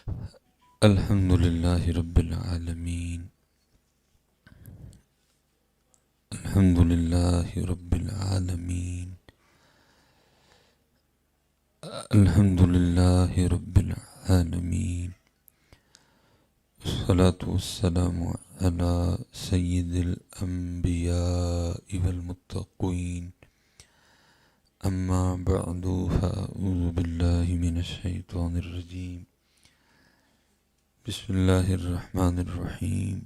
الحمد للہ رب العالمین الحمد للہ رب العالمین الحمد للہ رب العالمین والصلاة والسلام علی سید الانبیاء والمتقین اما بعد فاعوذ باللہ من الشیطان الرجیم بسم اللہ الرحمن الرحیم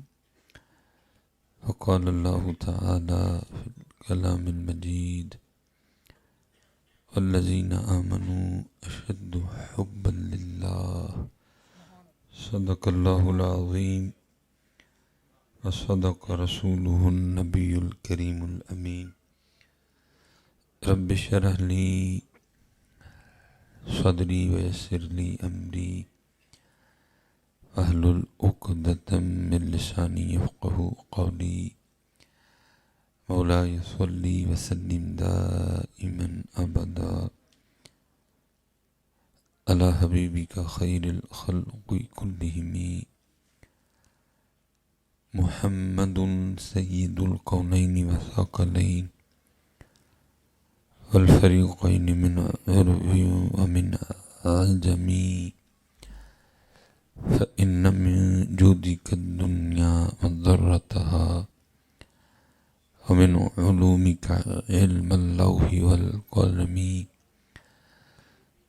وقال اللہ تعالی فی الکلام المجید والذین آمنوا اشد حبا للہ صدق اللہ العظیم وصدق رسولہ النبی الکریم الامین رب اشرح لی صدری ویسر لی امری واحلل عقدۃ من لسانی یفقہوا قولی مولاي صلی وسلم دائما ابدا علی حبیبک خیر الخلق کلہم محمد سید الکونین والثقلین والفریقین من عرب ومن عجم فإن من جودك الدنيا وضرتها ومن علومك علم اللوح والقلم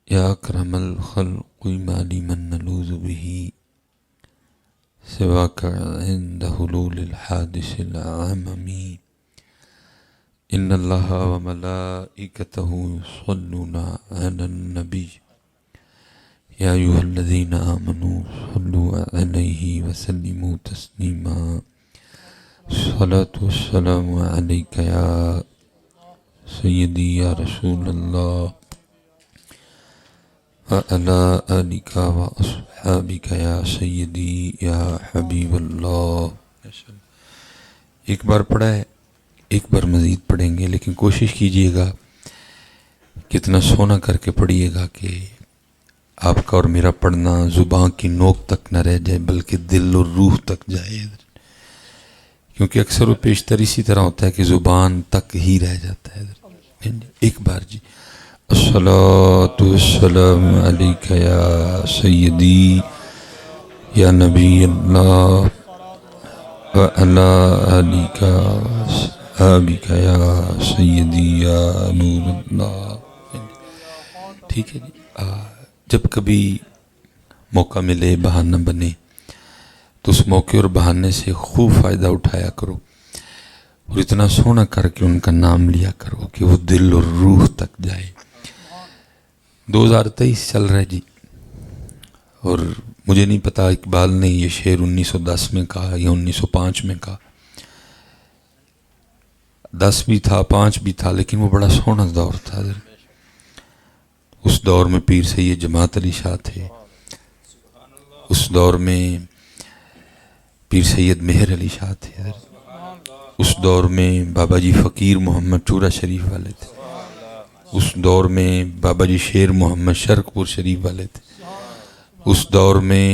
يا أكرم الخلق ما لمن نلوذ به سواك عند حلول الحادث العمم إن الله وملائكته يصلون على النبي يا أيها الذين آمنوا صلوا عليه وسلموا تسليما الصلاة والسلام عليك يا سيدي يا رسول الله وعلى آلك وأصحابك يا سيدي يا حبيب الله. ایک بار پڑھا ہے، ایک بار مزید پڑھیں گے، لیکن کوشش کیجئے گا کتنا سونا کر کے پڑھیے گا کہ آپ کا اور میرا پڑھنا زبان کی نوک تک نہ رہ جائے بلکہ دل اور روح تک جائے، کیونکہ اکثر و بیشتر اسی طرح ہوتا ہے کہ زبان تک ہی رہ جاتا ہے. ایک بار جی الصلاۃ والسلام علیک یا سیدی یا نبی اللہ وعلی آلک وصحابک یا سیدی یا نور اللہ. ٹھیک ہے جی. جب کبھی موقع ملے، بہانہ بنے، تو اس موقع اور بہانے سے خوب فائدہ اٹھایا کرو اور اتنا سونا کر کے ان کا نام لیا کرو کہ وہ دل اور روح تک جائے. 2023 چل رہا ہے جی، اور مجھے نہیں پتا اقبال نے یہ شعر 1910 میں کہا یا 1905 میں کہا. 10 بھی تھا، 5 بھی تھا، لیکن وہ بڑا سونا دور تھا. اس دور میں پیر سید جماعت علی شاہ تھے، اس دور میں پیر سید مہر علی شاہ تھے، اس دور میں بابا جی فقیر محمد چورا شریف والے تھے، اس دور میں بابا جی شیر محمد شرک پور شریف والے تھے، اس دور میں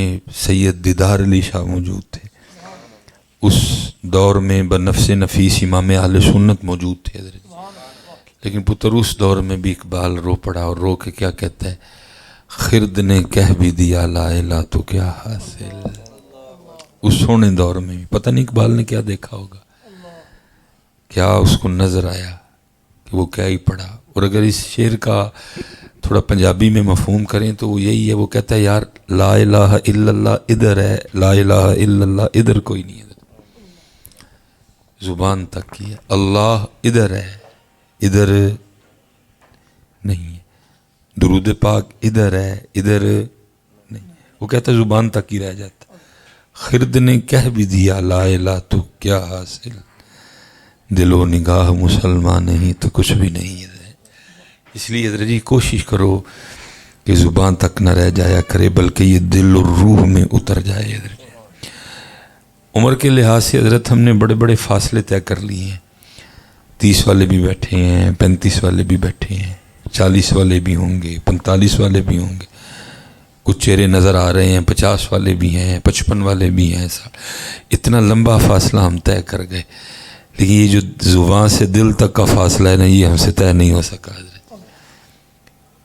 سید دیدار علی شاہ موجود تھے، اس دور میں بنفس نفیس امام اہل سنت موجود تھے. لیکن پتر اس دور میں بھی اقبال رو پڑا، اور رو کے کیا کہتا ہے، خرد نے کہہ بھی دیا لا الہ تو کیا حاصل. اس سونے دور میں بھی پتہ نہیں اقبال نے کیا دیکھا ہوگا، کیا اس کو نظر آیا کہ وہ کیا ہی پڑھا. اور اگر اس شعر کا تھوڑا پنجابی میں مفہوم کریں تو وہ یہی ہے، وہ کہتا ہے یار لا الہ الا اللہ ادھر ہے، لا الہ الا اللہ ادھر کوئی نہیں ہے، زبان تک کی ہے. اللہ ادھر ہے، ادھر نہیں ہے. درود پاک ادھر ہے، ادھر نہیں. وہ کہتا ہے زبان تک ہی رہ جاتا. خرد نے کہہ بھی دیا لا الہ تو کیا حاصل، دل و نگاہ مسلمان نہیں تو کچھ بھی نہیں ہے. اس لیے حضرت جی کوشش کرو کہ زبان تک نہ رہ جایا کرے بلکہ یہ دل اور روح میں اتر جائے. حضرت عمر کے لحاظ سے حضرت ہم نے بڑے بڑے فاصلے طے کر لیے ہیں. 30 والے بھی بیٹھے ہیں، 35 والے بھی بیٹھے ہیں، 40 والے بھی ہوں گے، 45 والے بھی ہوں گے. کچھ چہرے نظر آ رہے ہیں، 50 والے بھی ہیں، 55 والے بھی ہیں، اتنا لمبا فاصلہ ہم طے کر گئے، لیکن یہ جو زبان سے دل تک کا فاصلہ ہے نا، یہ ہم سے طے نہیں ہو سکا حضرت۔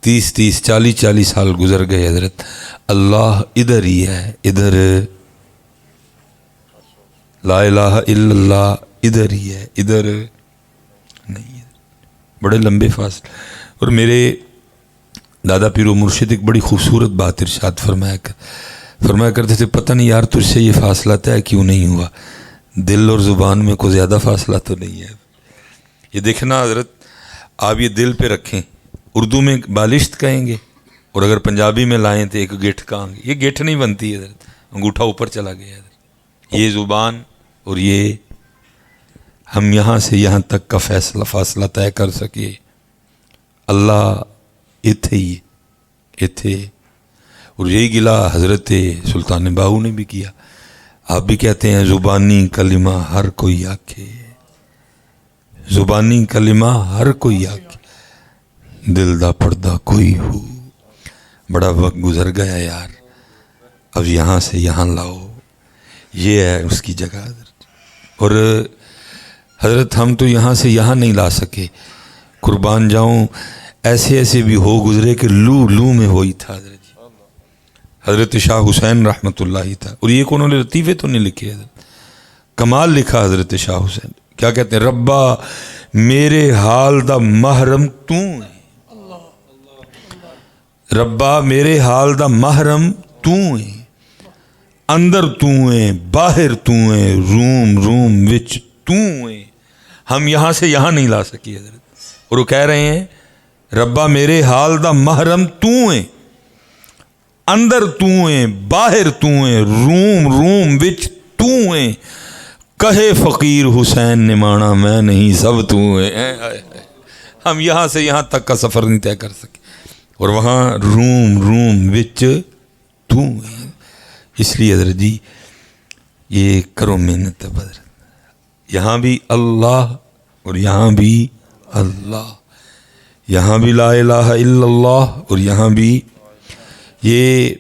30 40 سال گزر گئے حضرت، اللہ ادھر ہی ہے، ادھر لا الہ الا اللہ ادھر ہی ہے، ادھر نہیں ہے۔ بڑے لمبے فاصلے۔ اور میرے دادا پیر و مرشد ایک بڑی خوبصورت بات ارشاد فرمایا کرتے تھے، پتہ نہیں یار تجھ سے یہ فاصلہ طے کیوں نہیں ہوا، دل اور زبان میں کوئی زیادہ فاصلہ تو نہیں ہے۔ یہ دیکھنا حضرت، آپ یہ دل پہ رکھیں، اردو میں بالشت کہیں گے، اور اگر پنجابی میں لائیں تو ایک گٹھ کہیں گے۔ یہ گٹھ نہیں بنتی ہے حضرت، انگوٹھا اوپر چلا گیا حضرت۔ یہ زبان اور یہ ہم یہاں سے یہاں تک کا فاصلہ طے کر سکے، اللہ اتھے ہی اتھے۔ اور یہی گلہ حضرت سلطان باہو نے بھی کیا۔ آپ بھی کہتے ہیں زبانی کلمہ ہر کوئی آکھے، زبانی کلمہ ہر کوئی آکھے، دل دا پردہ کوئی ہو۔ بڑا وقت گزر گیا یار، اب یہاں سے یہاں لاؤ، یہ ہے اس کی جگہ حضرت۔ اور حضرت ہم تو یہاں سے یہاں نہیں لا سکے، قربان جاؤں، ایسے ایسے بھی ہو گزرے کہ لو میں ہوئی تھا حضرت۔ حضرت شاہ حسین رحمۃ اللہ تھا، اور یہ کونوں نے لطیفے تو نہیں لکھے حضرت، کمال لکھا حضرت شاہ حسین۔ کیا کہتے ہیں؟ ربا میرے حال دا محرم تو ہے، ربا میرے حال دا محرم تو ہے، اندر تو ہے باہر تو ہے، روم وچ تو ہے۔ ہم یہاں سے یہاں نہیں لا سکی حضرت، اور وہ کہہ رہے ہیں ربا میرے حال دا محرم تو ہے، اندر تو ہے باہر تو ہے، روم وچ تو ہے، کہے فقیر حسین نمانا میں نہیں سب تو ہے۔ ہم یہاں سے یہاں تک کا سفر نہیں طے کر سکے، اور وہاں روم وچ تو ہے۔ اس لیے حضرت جی یہ کرو محنت حضرت، یہاں بھی اللہ اور یہاں بھی اللہ، یہاں بھی لا الہ الا اللہ اور یہاں بھی۔ یہ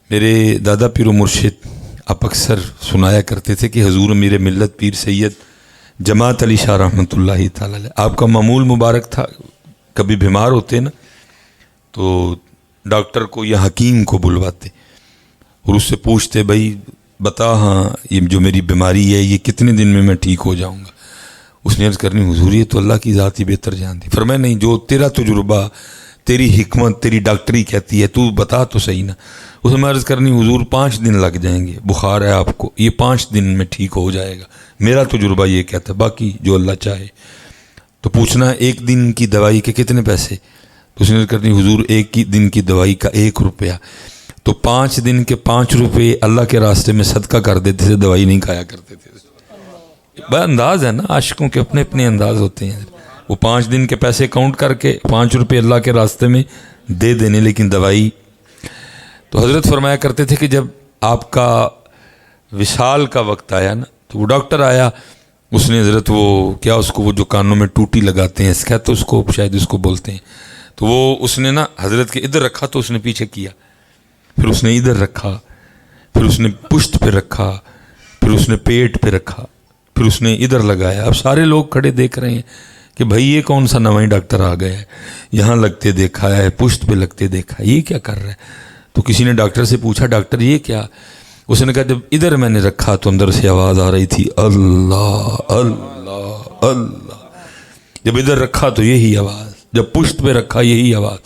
میرے دادا پیر و مرشد آپ اکثر سنایا کرتے تھے کہ حضور میرے ملت پیر سید جماعت علی شاہ رحمۃ اللہ تعالی علیہ، آپ کا معمول مبارک تھا، کبھی بیمار ہوتے نا تو ڈاکٹر کو یا حکیم کو بلواتے اور اس سے پوچھتے بھائی بتا، ہاں یہ جو میری بیماری ہے یہ کتنے دن میں ٹھیک ہو جاؤں گا؟ اس نے عرض کرنی حضور یہ تو اللہ کی ذات ہی بہتر جانتی۔ فرمایا نہیں، جو تیرا تجربہ، تیری حکمت، تیری ڈاکٹری کہتی ہے، تو بتا تو صحیح نا۔ اس میں عرض کرنی حضور 5 دن لگ جائیں گے، بخار ہے آپ کو، یہ 5 دن میں ٹھیک ہو جائے گا، میرا تجربہ یہ کہتا ہے، باقی جو اللہ چاہے۔ تو پوچھنا 1 دن کی دوائی کے کتنے پیسے؟ تو اس نے عرض کرنی حضور 1 دن کی دوائی کا 1 روپیہ، تو 5 دن کے 5 روپے اللہ کے راستے میں صدقہ کر دیتے تھے، دوائی نہیں کھایا کرتے تھے۔ بڑا انداز ہے نا، عاشقوں کے اپنے اپنے انداز ہوتے ہیں۔ وہ 5 دن کے پیسے کاؤنٹ کر کے 5 روپے اللہ کے راستے میں دے دینے، لیکن دوائی۔ تو حضرت فرمایا کرتے تھے کہ جب آپ کا وصال کا وقت آیا نا تو وہ ڈاکٹر آیا، اس نے حضرت وہ کیا اس کو وہ جو کانوں میں ٹوٹی لگاتے ہیں اسکیتھ، اس کو شاید اس کو بولتے ہیں، تو وہ اس نے نا حضرت کے ادھر رکھا تو اس نے پیچھے کیا، پھر اس نے ادھر رکھا، پھر اس نے پشت پہ رکھا، پھر اس نے پیٹ پہ رکھا، پھر اس نے ادھر لگایا۔ اب سارے لوگ کھڑے دیکھ رہے ہیں کہ بھائی یہ کون سا نواں ڈاکٹر آ گیا ہے، یہاں لگتے دیکھا ہے، پشت پہ لگتے دیکھا، یہ کیا کر رہا ہے؟ تو کسی نے ڈاکٹر سے پوچھا ڈاکٹر یہ کیا؟ اس نے کہا جب ادھر میں نے رکھا تو اندر سے آواز آ رہی تھی اللہ اللہ اللہ، جب ادھر رکھا تو یہی آواز، جب پشت پہ رکھا یہی آواز۔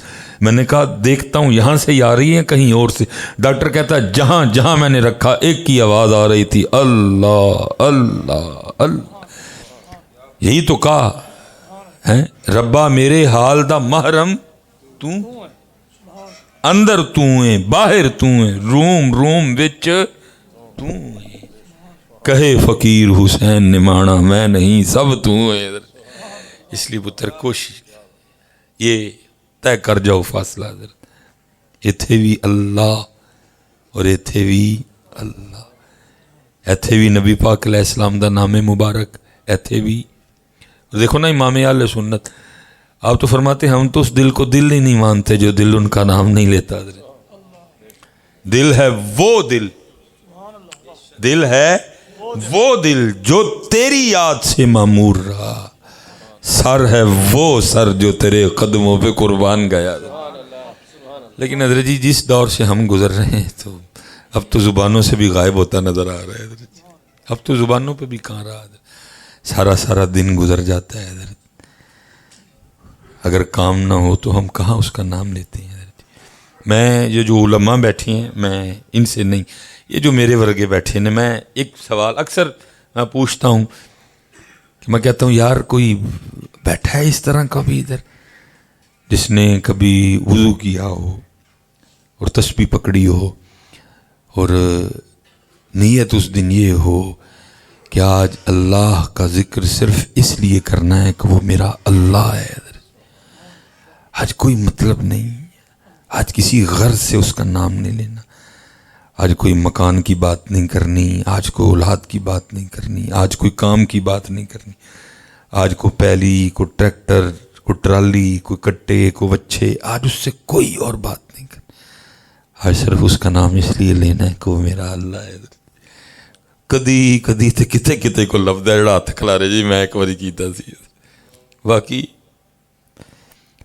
میں نے کہا دیکھتا ہوں یہاں سے ہی آ رہی ہے کہیں اور سے؟ ڈاکٹر کہتا ہے جہاں جہاں میں نے رکھا ایک کی آواز آ رہی تھی، اللہ اللہ اللہ۔ یہی تو کہا ہے ربا میرے حال دا محرم تو، اندر تو ہے باہر تو ہے، روم وچ تو ہے، کہے فقیر حسین نمانا میں نہیں سب تو ہے۔ اس لیے پتر کوشش یہ طے کر جاؤ فاصلہ حضرت، ایتھے بھی اللہ اور ایتھے بھی اللہ، ایتھے بھی نبی پاک علیہ السلام دا نام مبارک، ایتھے بھی دیکھو نا امام اہل سنت، آپ تو فرماتے ہم تو اس دل کو دل ہی نہیں مانتے جو دل ان کا نام نہیں لیتا حضرت۔ دل ہے وہ دل، دل ہے وہ دل جو تیری یاد سے معمور رہا، سر ہے وہ سر جو تیرے قدموں پہ قربان گیا۔ لیکن حضرت جی جس دور سے ہم گزر رہے ہیں تو اب تو زبانوں سے بھی غائب ہوتا نظر آ رہا ہے حضرت جی، اب تو زبانوں پہ بھی کہاں رہا حضرت، سارا سارا دن گزر جاتا ہے حضرت، اگر کام نہ ہو تو ہم کہاں اس کا نام لیتے ہیں حضرت جی۔ میں یہ جو علماء بیٹھے ہیں، میں ان سے نہیں، یہ جو میرے ورگے بیٹھے ہیں، میں ایک سوال اکثر میں پوچھتا ہوں کہ میں کہتا ہوں یار کوئی بیٹھا ہے اس طرح کا بھی ادھر جس نے کبھی وضو کیا ہو اور تسبیح پکڑی ہو اور نیت اس دن یہ ہو کہ آج اللہ کا ذکر صرف اس لیے کرنا ہے کہ وہ میرا اللہ ہے، آج کوئی مطلب نہیں، آج کسی غرض سے اس کا نام نہیں لینا، آج کوئی مکان کی بات نہیں کرنی، آج کوئی اولاد کی بات نہیں کرنی، آج کوئی کام کی بات نہیں کرنی، آج کوئی پیلی، کوئی ٹریکٹر، کوئی ٹرالی، کوئی کٹے، کوئی وچھے، آج اس سے کوئی اور بات نہیں کرنی، آج صرف اس کا نام اس لیے لینا ہے کہ وہ میرا اللہ ہے۔ کدی کدی تے کتے کتے کو لفظ ہے جڑا ہاتھ کھلارے جی میں ایک باری کیتا سی، باقی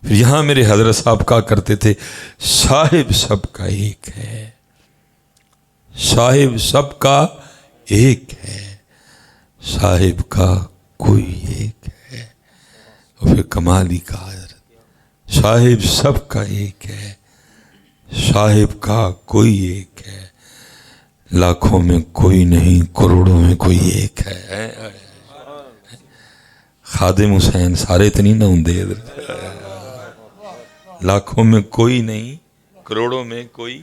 پھر یہاں میرے حضرت صاحب کہا کرتے تھے صاحب سب کا ایک ہے، صاحب سب کا ایک ہے، صاحب کا کوئی ایک ہے، اور پھر کمال ہی کہا حضرت صاحب سب کا ایک ہے، صاحب کا کوئی ایک ہے، لاکھوں میں کوئی نہیں، کروڑوں میں کوئی ایک ہے۔ خادم حسین سارے تو نہیں نہ ہوندے حضرت، لاکھوں میں کوئی نہیں، کروڑوں میں کوئی،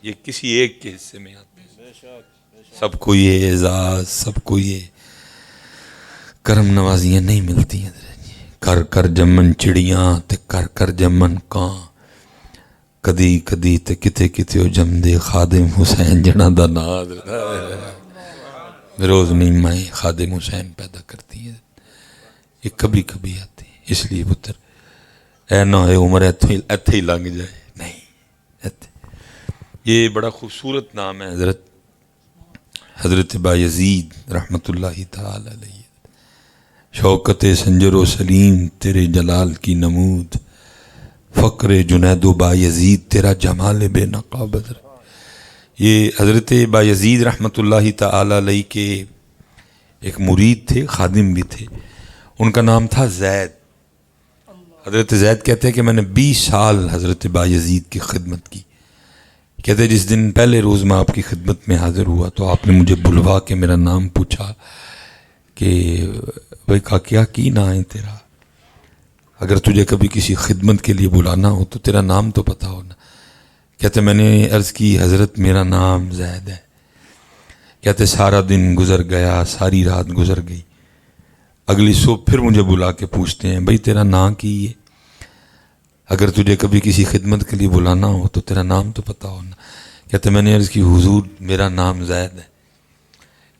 یہ کسی ایک کے حصے میں آتے ہیں، سب کو یہ اعزاز، سب کو یہ کرم نوازیاں نہیں ملتی ہیں، کر کر جمن چڑیاں تے کر کر جمن کان، کدی کدی تے کتے کتے ہو جم دے خادم حسین جنا دا نا، روز نہیں مائیں خادم حسین پیدا کرتی ہے، یہ کبھی کبھی آتی ہے، اس لیے پتر اے نہ ہے عمر ایتھے ہی لنگ جائے، نہیں ایتھے۔ یہ بڑا خوبصورت نام ہے حضرت، حضرت بایزید رحمت اللہ تعالی علیہ، شوکت سنجر و سلیم تیرے جلال کی نمود، فقر جنید و بایزید تیرا جمال بے نقاب بدر۔ یہ حضرت بایزید رحمت اللہ تعالی علیہ کے ایک مرید تھے، خادم بھی تھے، ان کا نام تھا زید۔ حضرت زید کہتے ہیں کہ میں نے 20 سال حضرت بایزید کی خدمت کی، کہتے جس دن پہلے روز میں آپ کی خدمت میں حاضر ہوا تو آپ نے مجھے بلوا کے میرا نام پوچھا کہ بھائی کیا کی نا ہے تیرا، اگر تجھے کبھی کسی خدمت کے لیے بلانا ہو تو تیرا نام تو پتا ہونا۔ کہتے میں نے عرض کی حضرت میرا نام زید ہے، کہتے سارا دن گزر گیا، ساری رات گزر گئی، اگلی صبح پھر مجھے بلا کے پوچھتے ہیں بھائی تیرا نام کی ہے، اگر تجھے کبھی کسی خدمت کے لیے بلانا ہو تو تیرا نام تو پتا ہونا۔ کہتے میں نے عرض کی حضور میرا نام زید ہے،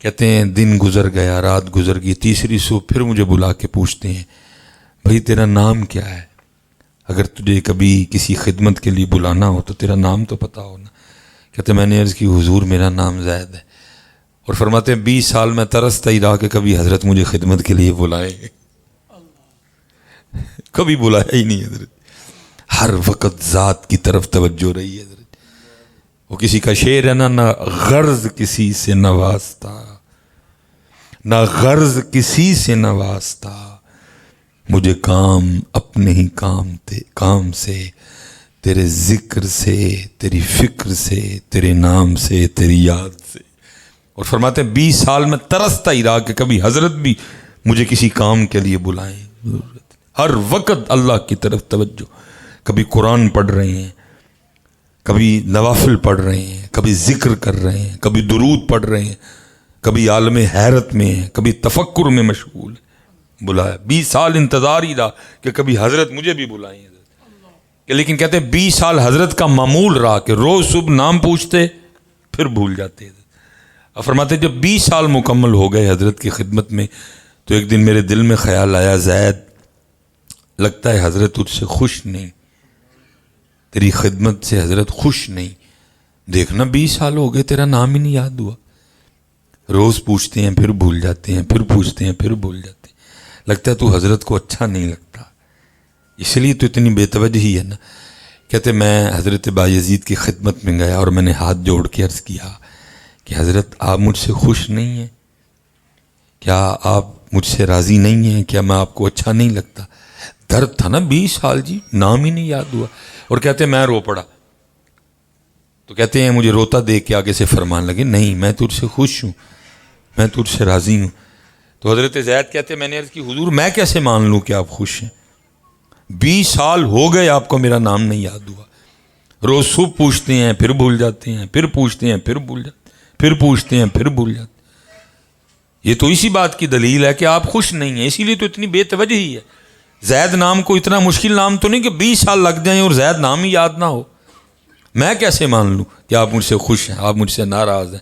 کہتے ہیں دن گزر گیا، رات گزر گئی، تیسری صبح پھر مجھے بلا کے پوچھتے ہیں بھائی تیرا نام کیا ہے، اگر تجھے کبھی کسی خدمت کے لیے بلانا ہو تو تیرا نام تو پتا ہونا۔ کہتے میں نے عرض کی حضور میرا نام زید ہے، اور فرماتے ہیں 20 سال میں ترستا ہی رہا کہ کبھی حضرت مجھے خدمت کے لیے بلائیں، کبھی بلایا ہی نہیں حضرت، ہر وقت ذات کی طرف توجہ رہی ہے حضرت۔ وہ کسی کا شعر ہے نہ غرض کسی سے نہ واسطہ، نہ غرض کسی سے نہ واسطہ، مجھے کام اپنے ہی کام سے، تیرے ذکر سے، تیری فکر سے، تیرے نام سے، تیری یاد سے۔ اور فرماتے ہیں 20 سال میں ترستا ہی رہا کہ کبھی حضرت بھی مجھے کسی کام کے لیے بلائیں، ہر وقت اللہ کی طرف توجہ، کبھی قرآن پڑھ رہے ہیں، کبھی نوافل پڑھ رہے ہیں، کبھی ذکر کر رہے ہیں، کبھی درود پڑھ رہے ہیں، کبھی عالم حیرت میں ہیں، کبھی تفکر میں مشغول ہیں، بلایا 20 سال انتظار ہی رہا کہ کبھی حضرت مجھے بھی بلائیں حضرت۔ لیکن کہتے ہیں 20 سال حضرت کا معمول رہا کہ روز صبح نام پوچھتے پھر بھول جاتے حضرت۔ اور فرماتے جب 20 سال مکمل ہو گئے حضرت کی خدمت میں تو ایک دن میرے دل میں خیال آیا زید لگتا ہے حضرت تجھ سے خوش نہیں، تیری خدمت سے حضرت خوش نہیں، دیکھنا 20 سال ہو گئے تیرا نام ہی نہیں یاد ہوا. روز پوچھتے ہیں پھر بھول جاتے ہیں، پھر پوچھتے ہیں پھر بھول جاتے ہیں. لگتا ہے تو حضرت کو اچھا نہیں لگتا، اس لیے تو اتنی بے توجہی ہے نا. کہتے میں حضرت بایزید کی خدمت میں گیا اور میں نے ہاتھ جوڑ کے عرض کیا کہ حضرت آپ مجھ سے خوش نہیں ہیں؟ کیا آپ مجھ سے راضی نہیں ہیں؟ کیا میں آپ کو اچھا نہیں لگتا؟ درد تھا نا 20 سال جی، نام ہی نہیں یاد ہوا. اور کہتے میں رو پڑا. تو کہتے ہیں مجھے روتا دیکھ کے آگے سے فرمان لگے نہیں میں تجھ سے خوش ہوں، میں تجھ سے راضی ہوں. تو حضرت زید کہتے میں نے عرض کی حضور میں کیسے مان لوں کہ آپ خوش ہیں؟ 20 سال ہو گئے آپ کو میرا نام نہیں یاد ہوا. روز صبح پوچھتے ہیں پھر بھول جاتے ہیں، پھر پوچھتے ہیں پھر بھول جاتے ہیں، پھر پوچھتے ہیں پھر بھول جاتے ہیں. یہ تو اسی بات کی دلیل ہے کہ آپ خوش نہیں ہیں، اسی لیے تو اتنی بے توجہی ہے. زید نام کو اتنا مشکل نام تو نہیں کہ 20 سال لگ جائیں اور زید نام ہی یاد نہ ہو. میں کیسے مان لوں کہ آپ مجھ سے خوش ہیں، آپ مجھ سے ناراض ہیں؟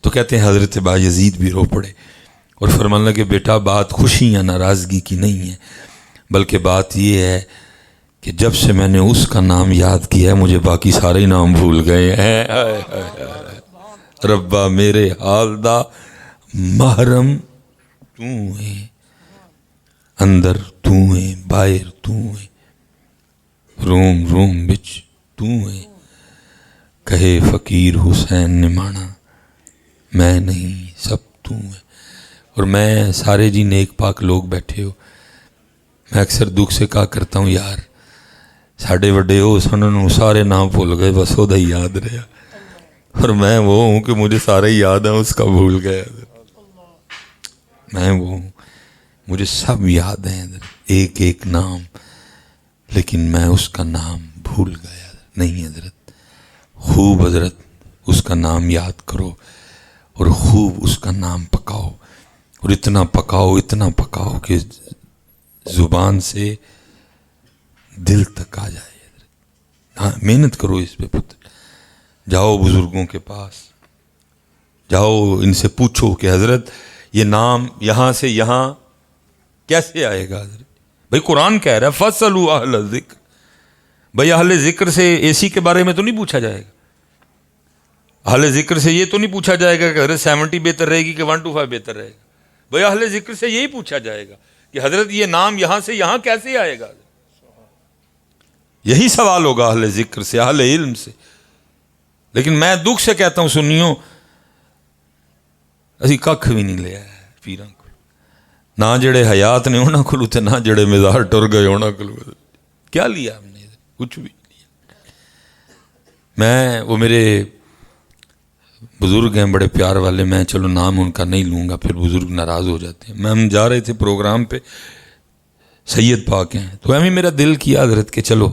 تو کہتے ہیں حضرت بایزید بھی رو پڑے اور فرمان لگے بیٹا بات خوشی یا ناراضگی کی نہیں ہے، بلکہ بات یہ ہے کہ جب سے میں نے اس کا نام یاد کیا ہے مجھے باقی سارے نام بھول گئے ہیں. ربا میرے حال دا محرم تو ہے، اندر تو ہے باہر تو ہے، روم روم بچ تو ہے. کہے فقیر حسین نے مانا میں نہیں سب تو ہے. اور میں سارے جی نیک پاک لوگ بیٹھے ہو، میں اکثر دکھ سے کہا کرتا ہوں یار ساڑھے وڈے ہو سنن سارے نام بھول گئے بس وہ دا ہی یاد رہا، اور میں وہ ہوں کہ مجھے سارے یاد ہیں اس کا بھول گیا. میں وہ ہوں مجھے سب یاد ہیں ایک ایک نام، لیکن میں اس کا نام بھول گیا نہیں. حضرت خوب حضرت اس کا نام یاد کرو اور خوب اس کا نام پکاؤ، اور اتنا پکاؤ کہ زبان سے دل تک آ جائے. ہاں محنت کرو اس پہ پتر. جاؤ بزرگوں کے پاس، جاؤ ان سے پوچھو کہ حضرت یہ نام یہاں سے یہاں کیسے آئے گا؟ حضرت بھائی قرآن کہہ رہا ہے فَاسْأَلُوا أَهْلَ الذِّكْرِ. بھائی اہل ذکر سے اے سی کے بارے میں تو نہیں پوچھا جائے گا، اہل ذکر سے یہ تو نہیں پوچھا جائے گا کہ حضرت 70 بہتر رہے گی کہ 125 بہتر رہے گا. بھائی اہل ذکر سے یہی پوچھا جائے گا کہ حضرت یہ نام یہاں سے یہاں کیسے آئے گا. یہی سوال ہوگا اہل ذکر سے، اہل علم سے. لیکن میں دکھ سے کہتا ہوں سنیوں اسی کھ بھی نہیں لیا ہے پیران کو، نہ جڑے حیات نے انہاں کولو تے نہ جڑے مزار ٹر گئے انہاں کولو. کیا لیا ہم نے؟ کچھ بھی نہیں لیا. میں وہ میرے بزرگ ہیں بڑے پیار والے، میں چلو نام ان کا نہیں لوں گا پھر بزرگ ناراض ہو جاتے ہیں. ہم جا رہے تھے پروگرام پہ، سید پاک ہیں تو ہمیں میرا دل کیا حضرت کہ چلو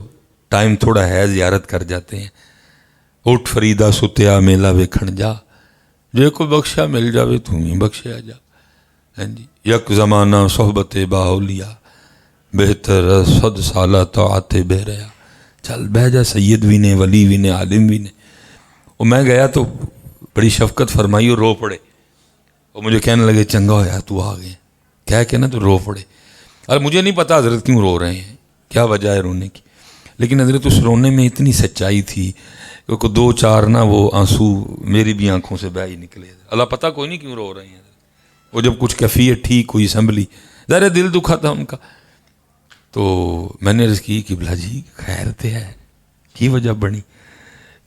ٹائم تھوڑا ہے زیارت کر جاتے ہیں. اٹھ فریدا ستیا میلہ ویکھن جا، جے کو بخشا مل جاوے تو ہی بخشیا جا. ہاں جی یک زمانہ صحبت باولیا بہتر 100 سالہ طاعت بہ رہا. چل بہ جا، سید بھی نے ولی بھی نے عالم بھی نے. اور میں گیا تو بڑی شفقت فرمائی اور رو پڑے. اور مجھے کہنے لگے چنگا ہویا تو آ گئے، کہہ کے نا تو رو پڑے. اور مجھے نہیں پتا حضرت کیوں رو رہے ہیں، کیا وجہ ہے رونے کی، لیکن حضرت اس رونے میں اتنی سچائی تھی کہ 2-4 نا وہ آنسو میری بھی آنکھوں سے بہہ ہی نکلے. اللہ پتہ کوئی نہیں کیوں رو رہے ہیں. وہ جب کچھ کیفیت ٹھیک ہوئی سنبھلی، ظاہر دل دکھا تھا ان کا. تو میں نے عرض کی کہ بلا جی خیر تے ہے کی وجہ بنی؟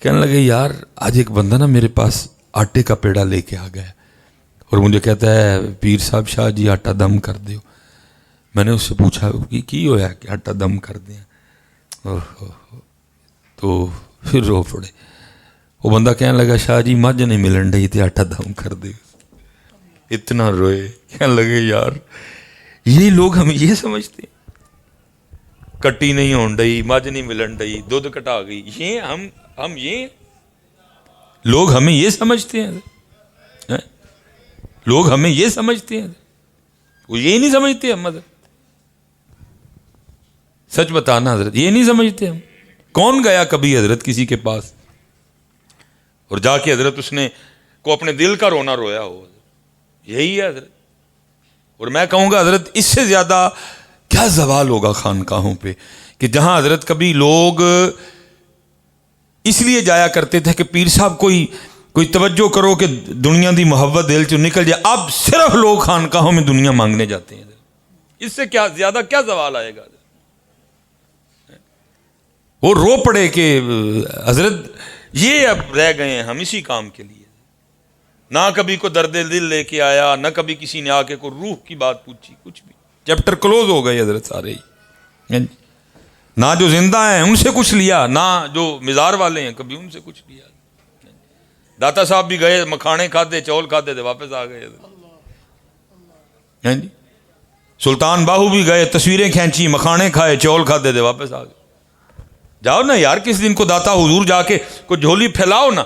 کہنے لگے یار آج ایک بندہ نا میرے پاس آٹے کا پیڑا لے کے آ گیا اور مجھے کہتا ہے پیر صاحب شاہ جی آٹا دم کر دیو. میں نے اس سے پوچھا کہ کی ہویا کہ آٹا دم کر دیں؟ تو پھر رو پڑے. وہ بندہ کہنے لگا شاہ جی مجھ نہیں ملن ڈی تے آٹا دم کر دے. اتنا روئے. کہنے لگے یار یہ لوگ ہمیں یہ سمجھتے ہیں کٹی نہیں ہون ڈئی، مجھ نہیں ملن ڈئی، دودھ کٹا گئی، یہ ہم یہ لوگ ہمیں یہ سمجھتے ہیں، لوگ ہمیں یہ سمجھتے ہیں. وہ یہ نہیں سمجھتے ہم حضرت، سچ بتانا حضرت یہ نہیں سمجھتے ہم. کون گیا کبھی حضرت کسی کے پاس اور جا کے حضرت اس نے کو اپنے دل کا رونا رویا ہو؟ یہی ہے حضرت. اور میں کہوں گا حضرت اس سے زیادہ کیا زوال ہوگا خانقاہوں پہ کہ جہاں حضرت کبھی لوگ اس لیے جایا کرتے تھے کہ پیر صاحب کوئی توجہ کرو کہ دنیا دی محبت دل چ نکل جائے. اب صرف لوگ خانقاہوں میں دنیا مانگنے جاتے ہیں. اس سے کیا زیادہ کیا زوال آئے گا؟ وہ رو پڑے کہ حضرت یہ اب رہ گئے ہیں ہم اسی کام کے لیے. نہ کبھی کو درد دل لے کے آیا، نہ کبھی کسی نے آ کے کوئی روح کی بات پوچھی، کچھ بھی. چیپٹر کلوز ہو گئے حضرت سارے ہی. نہ جو زندہ ہیں ان سے کچھ لیا، نہ جو مزار والے ہیں کبھی ان سے کچھ لیا. داتا صاحب بھی گئے، مکھانے کھاتے، چول کھاتے تھے، واپس آ گئے. سلطان باہو بھی گئے، تصویریں کھینچی، مکھانے کھائے، چول کھاتے تھے، واپس آ گئے. جاؤ نا یار کس دن کو داتا حضور جا کے کوئی جھولی پھیلاؤ نا،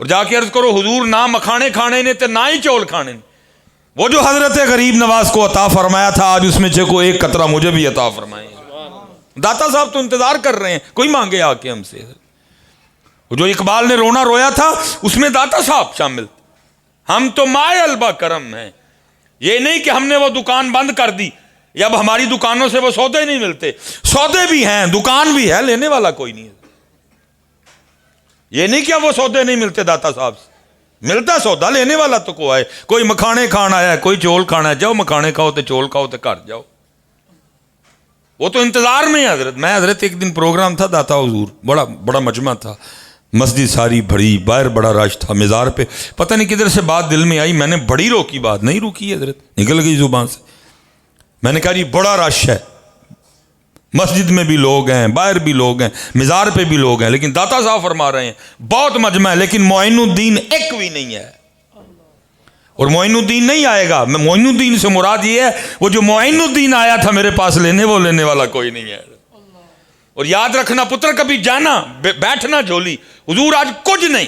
اور جا کے عرض کرو حضور نہ مکھانے کھانے نے تے نہ ہی چول کھانے نے. وہ جو حضرت غریب نواز کو عطا فرمایا تھا آج اس میں سے کوئی ایک قطرہ مجھے بھی عطا فرمائے. داتا صاحب تو انتظار کر رہے ہیں، کوئی مانگے آ کے ہم سے. جو اقبال نے رونا رویا تھا اس میں داتا صاحب شامل. ہم تو مائے البا کرم ہیں. یہ نہیں کہ ہم نے وہ دکان بند کر دی یا اب ہماری دکانوں سے وہ سودے نہیں ملتے. سودے بھی ہیں، دکان بھی ہے، لینے والا کوئی نہیں ہے. یہ نہیں کہ وہ سودے نہیں ملتے داتا صاحب سے، ملتا سودا، لینے والا تو کوئی ہے. کوئی مکھانے کھانا آیا ہے، کوئی چول کھانا ہے، جاؤ مکھانے کھاؤ تے چول کھاؤ تے گھر جاؤ. وہ تو انتظار میں ہے حضرت. میں حضرت ایک دن پروگرام تھا داتا حضور، بڑا مجمع تھا، مسجد ساری بھری، باہر بڑا رش تھا. مزار پہ پتہ نہیں کدھر سے بات دل میں آئی، میں نے بڑی روکی، بات نہیں روکی حضرت، نکل گئی زبان سے. میں نے کہا جی بڑا رش ہے، مسجد میں بھی لوگ ہیں، باہر بھی لوگ ہیں، مزار پہ بھی لوگ ہیں، لیکن داتا صاحب فرما رہے ہیں بہت مجمع ہے لیکن معین الدین ایک بھی نہیں ہے. اور معین الدین نہیں آئے گا. میں معین الدین سے مراد یہ ہے وہ جو معین الدین آیا تھا میرے پاس لینے، وہ لینے والا کوئی نہیں ہے. اور یاد رکھنا پتر کبھی جانا بیٹھنا جھولی، حضور آج کچھ نہیں،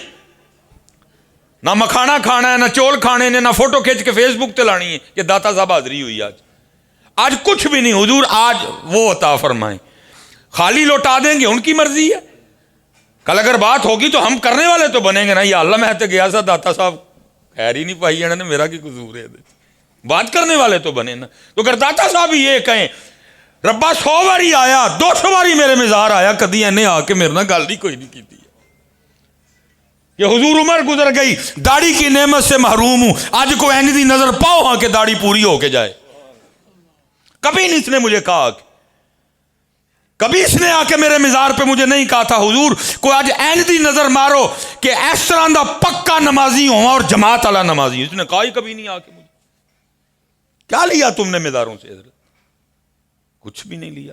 نہ مکھانا کھانا ہے، نہ چول کھانے نے، نہ فوٹو کھینچ کے فیس بک تے لانی ہے کہ داتا صاحب حاضری ہوئی. آج کچھ بھی نہیں. حضور آج وہ عطا فرمائیں. خالی لوٹا دیں گے ان کی مرضی ہے. کل اگر بات ہوگی تو ہم کرنے والے تو بنیں گے نا. یا اللہ میں تے گیا سا داتا صاحب خیر ہی نہیں پائی نے، میرا کی قصور ہے. بات کرنے والے تو بنے نا. تو اگر داتا صاحب یہ کہیں ربا 100 باری آیا، 200 باری میرے مزار آیا، کدی اینے آ کے میرے نہ گل نہیں کوئی نہیں کی. یہ حضور عمر گزر گئی، داڑھی کی نعمت سے محروم ہوں. آج کو اینی دی نظر پاؤ ہاں کہ داڑھی پوری ہو کے جائے. کبھی نہیں اس نے مجھے کہا، کبھی اس نے آ کے میرے مزار پہ مجھے نہیں کہا تھا حضور کو آج این دی نظر مارو کہ اس طرح دا پکا نمازی ہوں اور جماعت والا نمازی. اس نے کہا ہی کبھی نہیں آ کے مجھے. کیا لیا تم نے مزاروں سے حضرت؟ کچھ بھی نہیں لیا.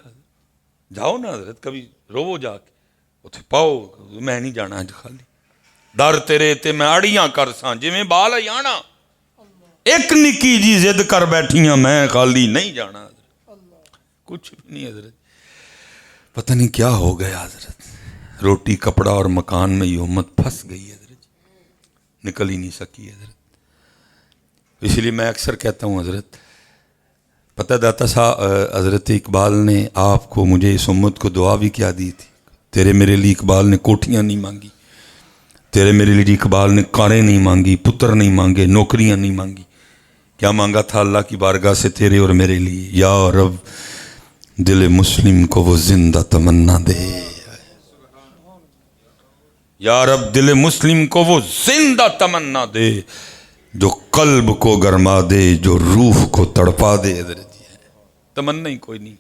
جاؤ نا حضرت کبھی رو جا کے اتنے پاؤ. میں نہیں جانا اج خالی در تیرے تے میں اڑیاں کر ساں جویں بال آنا، ایک نکی جی ضد کر بیٹھیاں میں خالی نہیں جانا. کچھ بھی نہیں حضرت. پتہ نہیں کیا ہو گیا حضرت. روٹی کپڑا اور مکان میں یہ امت پھنس گئی حضرت، نکل ہی نہیں سکی حضرت. اس لیے میں اکثر کہتا ہوں حضرت، پتہ داتا صاحب حضرت اقبال نے آپ کو مجھے اس امت کو دعا بھی کیا دی تھی. تیرے میرے لیے اقبال نے کوٹھیاں نہیں مانگی، تیرے میرے لیے اقبال نے کاریں نہیں مانگی، پتر نہیں مانگے، نوکریاں نہیں مانگی. کیا مانگا تھا اللہ کی بارگاہ سے تیرے اور میرے لیے؟ یا رب دل مسلم کو وہ زندہ تمنا دے. یا رب دل مسلم کو وہ زندہ تمنا دے، جو قلب کو گرما دے، جو روح کو تڑپا دے. حضرت تمنا ہی کوئی نہیں.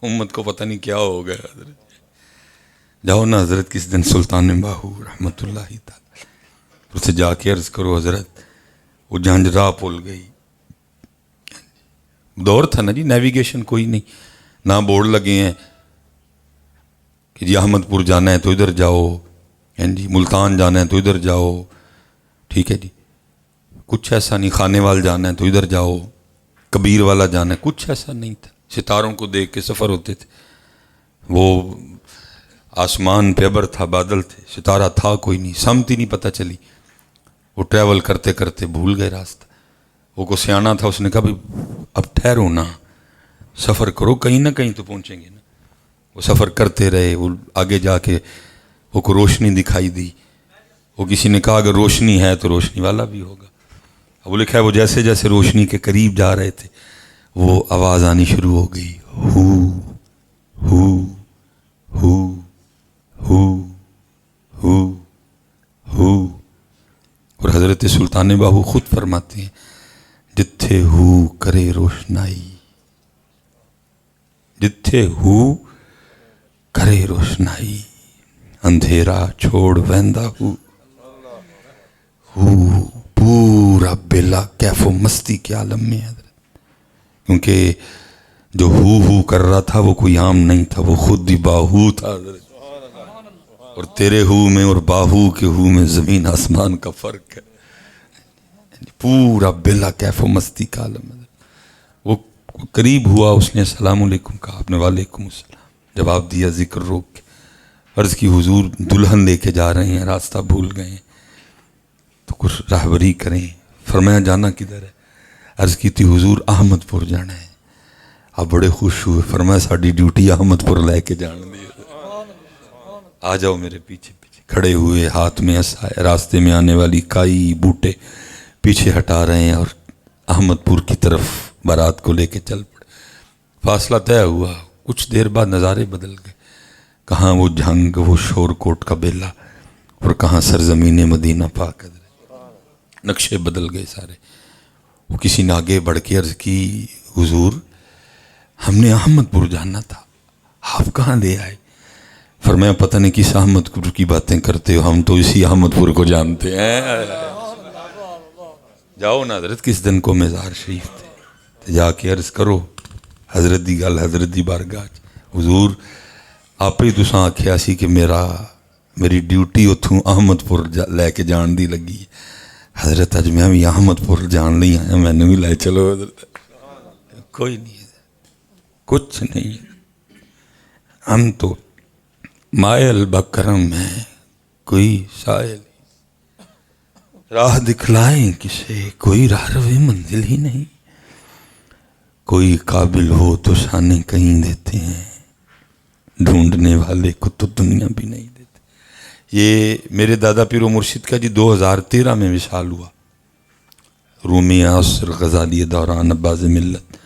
امت کو پتہ نہیں کیا ہو گیا حضرت. جاؤ نا حضرت کس دن سلطان باہو رحمت اللہ تعالی اسے جا کے عرض کرو حضرت وہ جھانجھرا پل گئی. دور تھا نا جی، نیویگیشن کوئی نہیں، نہ بورڈ لگے ہیں کہ جی احمد پور جانا ہے تو ادھر جاؤ، جی ملتان جانا ہے تو ادھر جاؤ، ٹھیک ہے جی. کچھ ایسا نہیں. خانے وال جانا ہے تو ادھر جاؤ، کبیر والا جانا ہے، کچھ ایسا نہیں تھا. ستاروں کو دیکھ کے سفر ہوتے تھے. وہ آسمان پہ ابر تھا، بادل تھے، ستارہ تھا کوئی نہیں، سمت ہی نہیں پتہ چلی. وہ ٹریول کرتے کرتے بھول گئے راستہ. وہ کو سیانا تھا، اس نے کہا بھائی اب ٹھہرو نا، سفر کرو، کہیں نہ کہیں تو پہنچیں گے نا. وہ سفر کرتے رہے. وہ آگے جا کے وہ کو روشنی دکھائی دی. وہ کسی نے کہا اگر روشنی ہے تو روشنی والا بھی ہوگا. اب وہ لکھا ہے وہ جیسے جیسے روشنی کے قریب جا رہے تھے وہ آواز آنی شروع ہو گئی، ہو ہو ہو ہو حضرت سلطان باہو خود فرماتے ہیں جتھے ہو کرے روشنائی، جتھے ہو کرے روشنائی، اندھیرا چھوڑ ویندا ہو پورا بیلا کیف و مستی کے عالم میں حضرت. کیونکہ جو ہو کر رہا تھا وہ کوئی عام نہیں تھا، وہ خود ہی باہو تھا حضرت. اور تیرے ہو میں اور باہو کے ہو میں زمین آسمان کا فرق ہے. پورا بیلا کیف و مستی کا عالم ہے. وہ قریب ہوا، اس نے السلام علیکم کہا، آپ نے وعلیکم السلام جواب دیا ذکر روک کے. عرض کی حضور دلہن لے کے جا رہے ہیں، راستہ بھول گئے ہیں تو کچھ راہبری کریں. فرمایا جانا کدھر ہے؟ عرض کی تھی حضور احمد پور جانا ہے. آپ بڑے خوش ہوئے، فرمایا ساڑی ڈیوٹی احمد پور لے کے جان دی، آ جاؤ میرے پیچھے پیچھے. کھڑے ہوئے، ہاتھ میں عصا ہے، راستے میں آنے والی کائی بوٹے پیچھے ہٹا رہے ہیں اور احمد پور کی طرف بارات کو لے کے چل پڑے. فاصلہ طے ہوا، کچھ دیر بعد نظارے بدل گئے. کہاں وہ جھنگ، وہ شور کوٹ کا بیلا، اور کہاں سرزمین مدینہ پاک. نقشے بدل گئے سارے. وہ کسی نے آگے بڑھ کے عرض کی حضور ہم نے احمد پور جانا تھا، آپ کہاں لے آئے؟ فرمایا پتہ نہیں کس احمد پور کی باتیں کرتے ہو، ہم تو اسی احمد پور کو جانتے ہیں. جاؤ نا حضرت کس دن کو مزار شریف تھے، جا کے عرض کرو حضرت دی گل حضرت دی بارگاہ. حضور آپ ہی تساں آکھیا سی کہ میری ڈیوٹی اتھوں احمد پور لے کے جان دی لگی ہے. حضرت اج میں بھی احمد پور جان لی آیا، میں نے بھی لے چلو حضرت. کوئی نہیں ہے، کچھ نہیں ہے، ہم تو مائل بکرم ہے، کوئی سائل راہ دکھلائیں کسے، کوئی راہ روی منزل ہی نہیں. کوئی قابل ہو تو شانے کہیں دیتے ہیں، ڈھونڈنے والے کو تو دنیا بھی نہیں دیتے. یہ میرے دادا پیر و مرشد کا جی 2013 میں وصال ہوا. رومی عصر غزالی دوران عباس ملت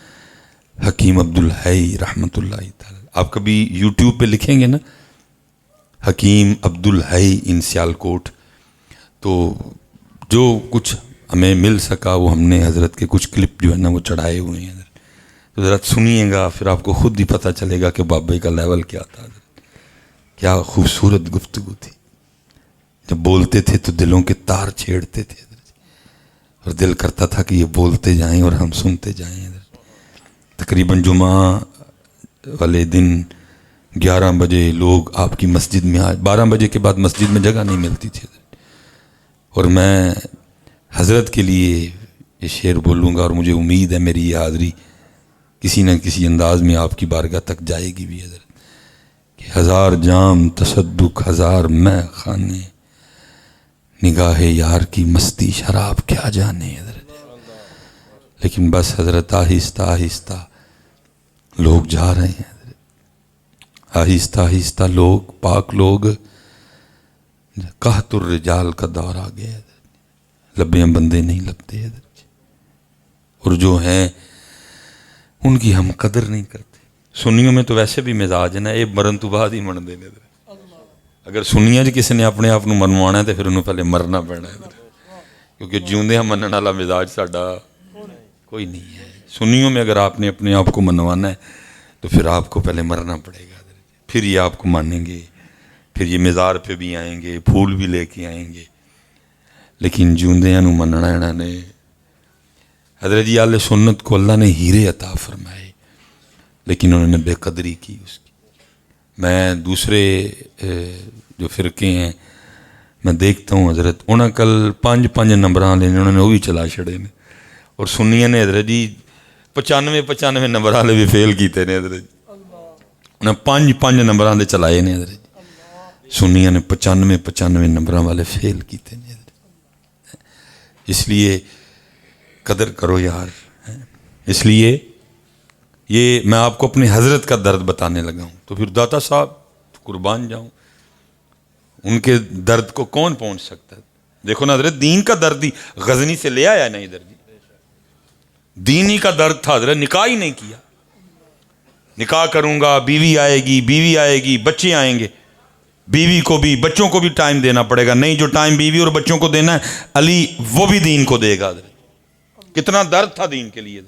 حکیم عبدالحی رحمۃ اللہ تعالی. آپ کبھی یوٹیوب پہ لکھیں گے نا حکیم عبدالحی ان سیالکوٹ، تو جو کچھ ہمیں مل سکا وہ ہم نے حضرت کے کچھ کلپ جو ہے نا وہ چڑھائے ہوئے ہیں. تو حضرت سنیے گا پھر آپ کو خود ہی پتہ چلے گا کہ بابے کا لیول کیا تھا. کیا خوبصورت گفتگو تھی. جب بولتے تھے تو دلوں کے تار چھیڑتے تھے اور دل کرتا تھا کہ یہ بولتے جائیں اور ہم سنتے جائیں. تقریباً جمعہ والے دن 11 بجے لوگ آپ کی مسجد میں آئے. 12 بجے کے بعد مسجد میں جگہ نہیں ملتی تھی، اور میں حضرت کے لیے یہ شعر بولوں گا اور مجھے امید ہے میری یہ حاضری کسی نہ کسی انداز میں آپ کی بارگاہ تک جائے گی بھی حضرت. کہ 1000 جام تصدق 1000 میں خانے، نگاہ یار کی مستی شراب کیا جانے حضرت. لیکن بس حضرت آہستہ آہستہ لوگ جا رہے ہیں حضرت. آہستہ آہستہ لوگ پاک لوگ قحط الرجال کا دور آ گیا حضرت. لبیاں بندے نہیں لبتے حضرت، اور جو ہیں ان کی ہم قدر نہیں کرتے. سنیوں میں تو ویسے بھی مزاج ہے نا، یہ مرن تو بعد ہی من دے. اگر سنیاں جی کسی نے اپنے آپ منوانا ہے تو پھر انہوں پہلے مرنا پینا ہے، کیونکہ جیوندے مننے والا مزاج ساڈا کوئی نہیں ہے. سنیوں میں اگر آپ نے اپنے آپ کو منوانا ہے تو پھر آپ کو پہلے مرنا پڑے گا، پھر یہ آپ کو مانیں گے، پھر یہ مزار پہ بھی آئیں گے، پھول بھی لے کے آئیں گے. لیکن جیوندیاں نو مننا انہوں نے حضرت جی اہل سنت کو اللہ نے ہیرے عطا فرمائے، لیکن انہوں نے بے قدری کی اس کی. میں دوسرے جو فرقے ہیں میں دیکھتا ہوں حضرت انہوں کل 5 نمبران لینے انہوں نے وہ بھی چلا چھڑے نے، اور سنیاں نے حضرت جی 95 نمبر والے بھی فیل کیتے نے حضرت. انہیں 5 نمبران دے چلائے نے حضرت. سنیاں نے 95 نمبران والے فیل کیتے نے حضرت. اس لیے قدر کرو یار. اس لیے یہ میں آپ کو اپنے حضرت کا درد بتانے لگا ہوں تو پھر داتا صاحب قربان جاؤں، ان کے درد کو کون پہنچ سکتا ہے؟ دیکھو نا حضرت دین کا درد ہی غزنی سے لے آیا نا ادھر جی. دینی کا درد تھا حضرت، نکاح ہی نہیں کیا. نکاح کروں گا، بیوی آئے گی بچے آئیں گے. بیوی کو بھی بچوں کو بھی ٹائم دینا پڑے گا. نہیں، جو ٹائم بیوی اور بچوں کو دینا ہے علی وہ بھی دین کو دے گا. کتنا درد تھا دین کے لیے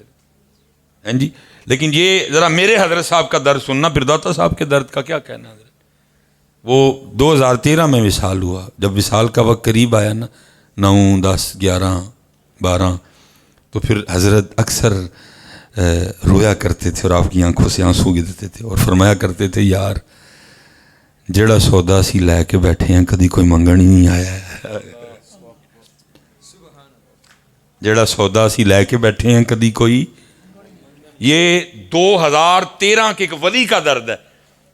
ہیں جی. لیکن یہ ذرا میرے حضرت صاحب کا درد سننا، پھر داتا صاحب کے درد کا کیا کہنا حضرت. وہ 2013 میں وصال ہوا. جب وصال کا وقت قریب آیا نا، 9، 10، 11، 12، تو پھر حضرت اکثر رویا کرتے تھے اور آپ کی آنکھوں سے آنسو گرتے تھے اور فرمایا کرتے تھے، یار جڑا سودا سی لے کے بیٹھے ہیں کدی کوئی منگن ہی نہیں آیا ہے. جڑا سودا سی لے کے بیٹھے ہیں کدی کوئی. یہ 2013 کے ایک ولی کا درد ہے.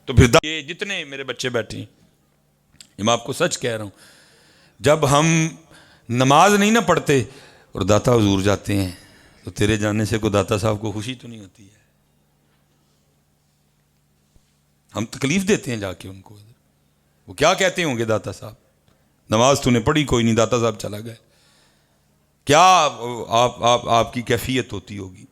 تو پھر یہ جتنے میرے بچے بیٹھے ہیں، یہ میں آپ کو سچ کہہ رہا ہوں، جب ہم نماز نہیں نہ پڑھتے اور داتا حضور جاتے ہیں تو تیرے جانے سے کوئی داتا صاحب کو خوشی تو نہیں ہوتی ہے. ہم تکلیف دیتے ہیں جا کے ان کو. وہ کیا کہتے ہوں گے داتا صاحب، نماز تو نے پڑھی کوئی نہیں، داتا صاحب چلا گئے. کیا آپ کی کیفیت ہوتی ہوگی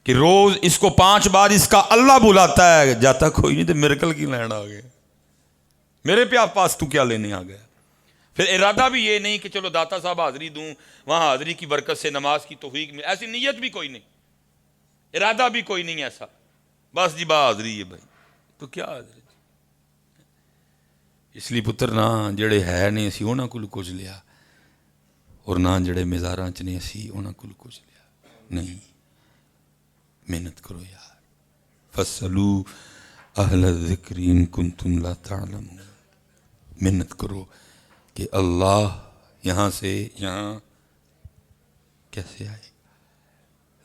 کہ روز اس کو 5 بار اس کا اللہ بلاتا ہے، جاتا کوئی نہیں، تو میریکل کی لین آ گئے، میرے پہ آپ پاس تو کیا لینے آ گیا. پھر ارادہ بھی یہ نہیں کہ چلو داتا صاحب حاضری دوں، وہاں حاضری کی برکت سے نماز کی توفیق میں، ایسی نیت بھی کوئی نہیں، ارادہ بھی کوئی نہیں ایسا. بس جی با حاضری ہے بھائی، تو کیا حاضری. اس لیے پتر نہ جڑے ہے نے اسی انہاں کول کچھ لیا، اور نہ جڑے مزاراں چ نے اسی انہاں کول کچھ لیا. نہیں، محنت کرو یار. فَاسْأَلُوا أَهْلَ الذِّكْرِ إِن كُنتُمْ لَا تَعْلَمُونَ. محنت کرو کہ اللہ یہاں سے یہاں کیسے آئے،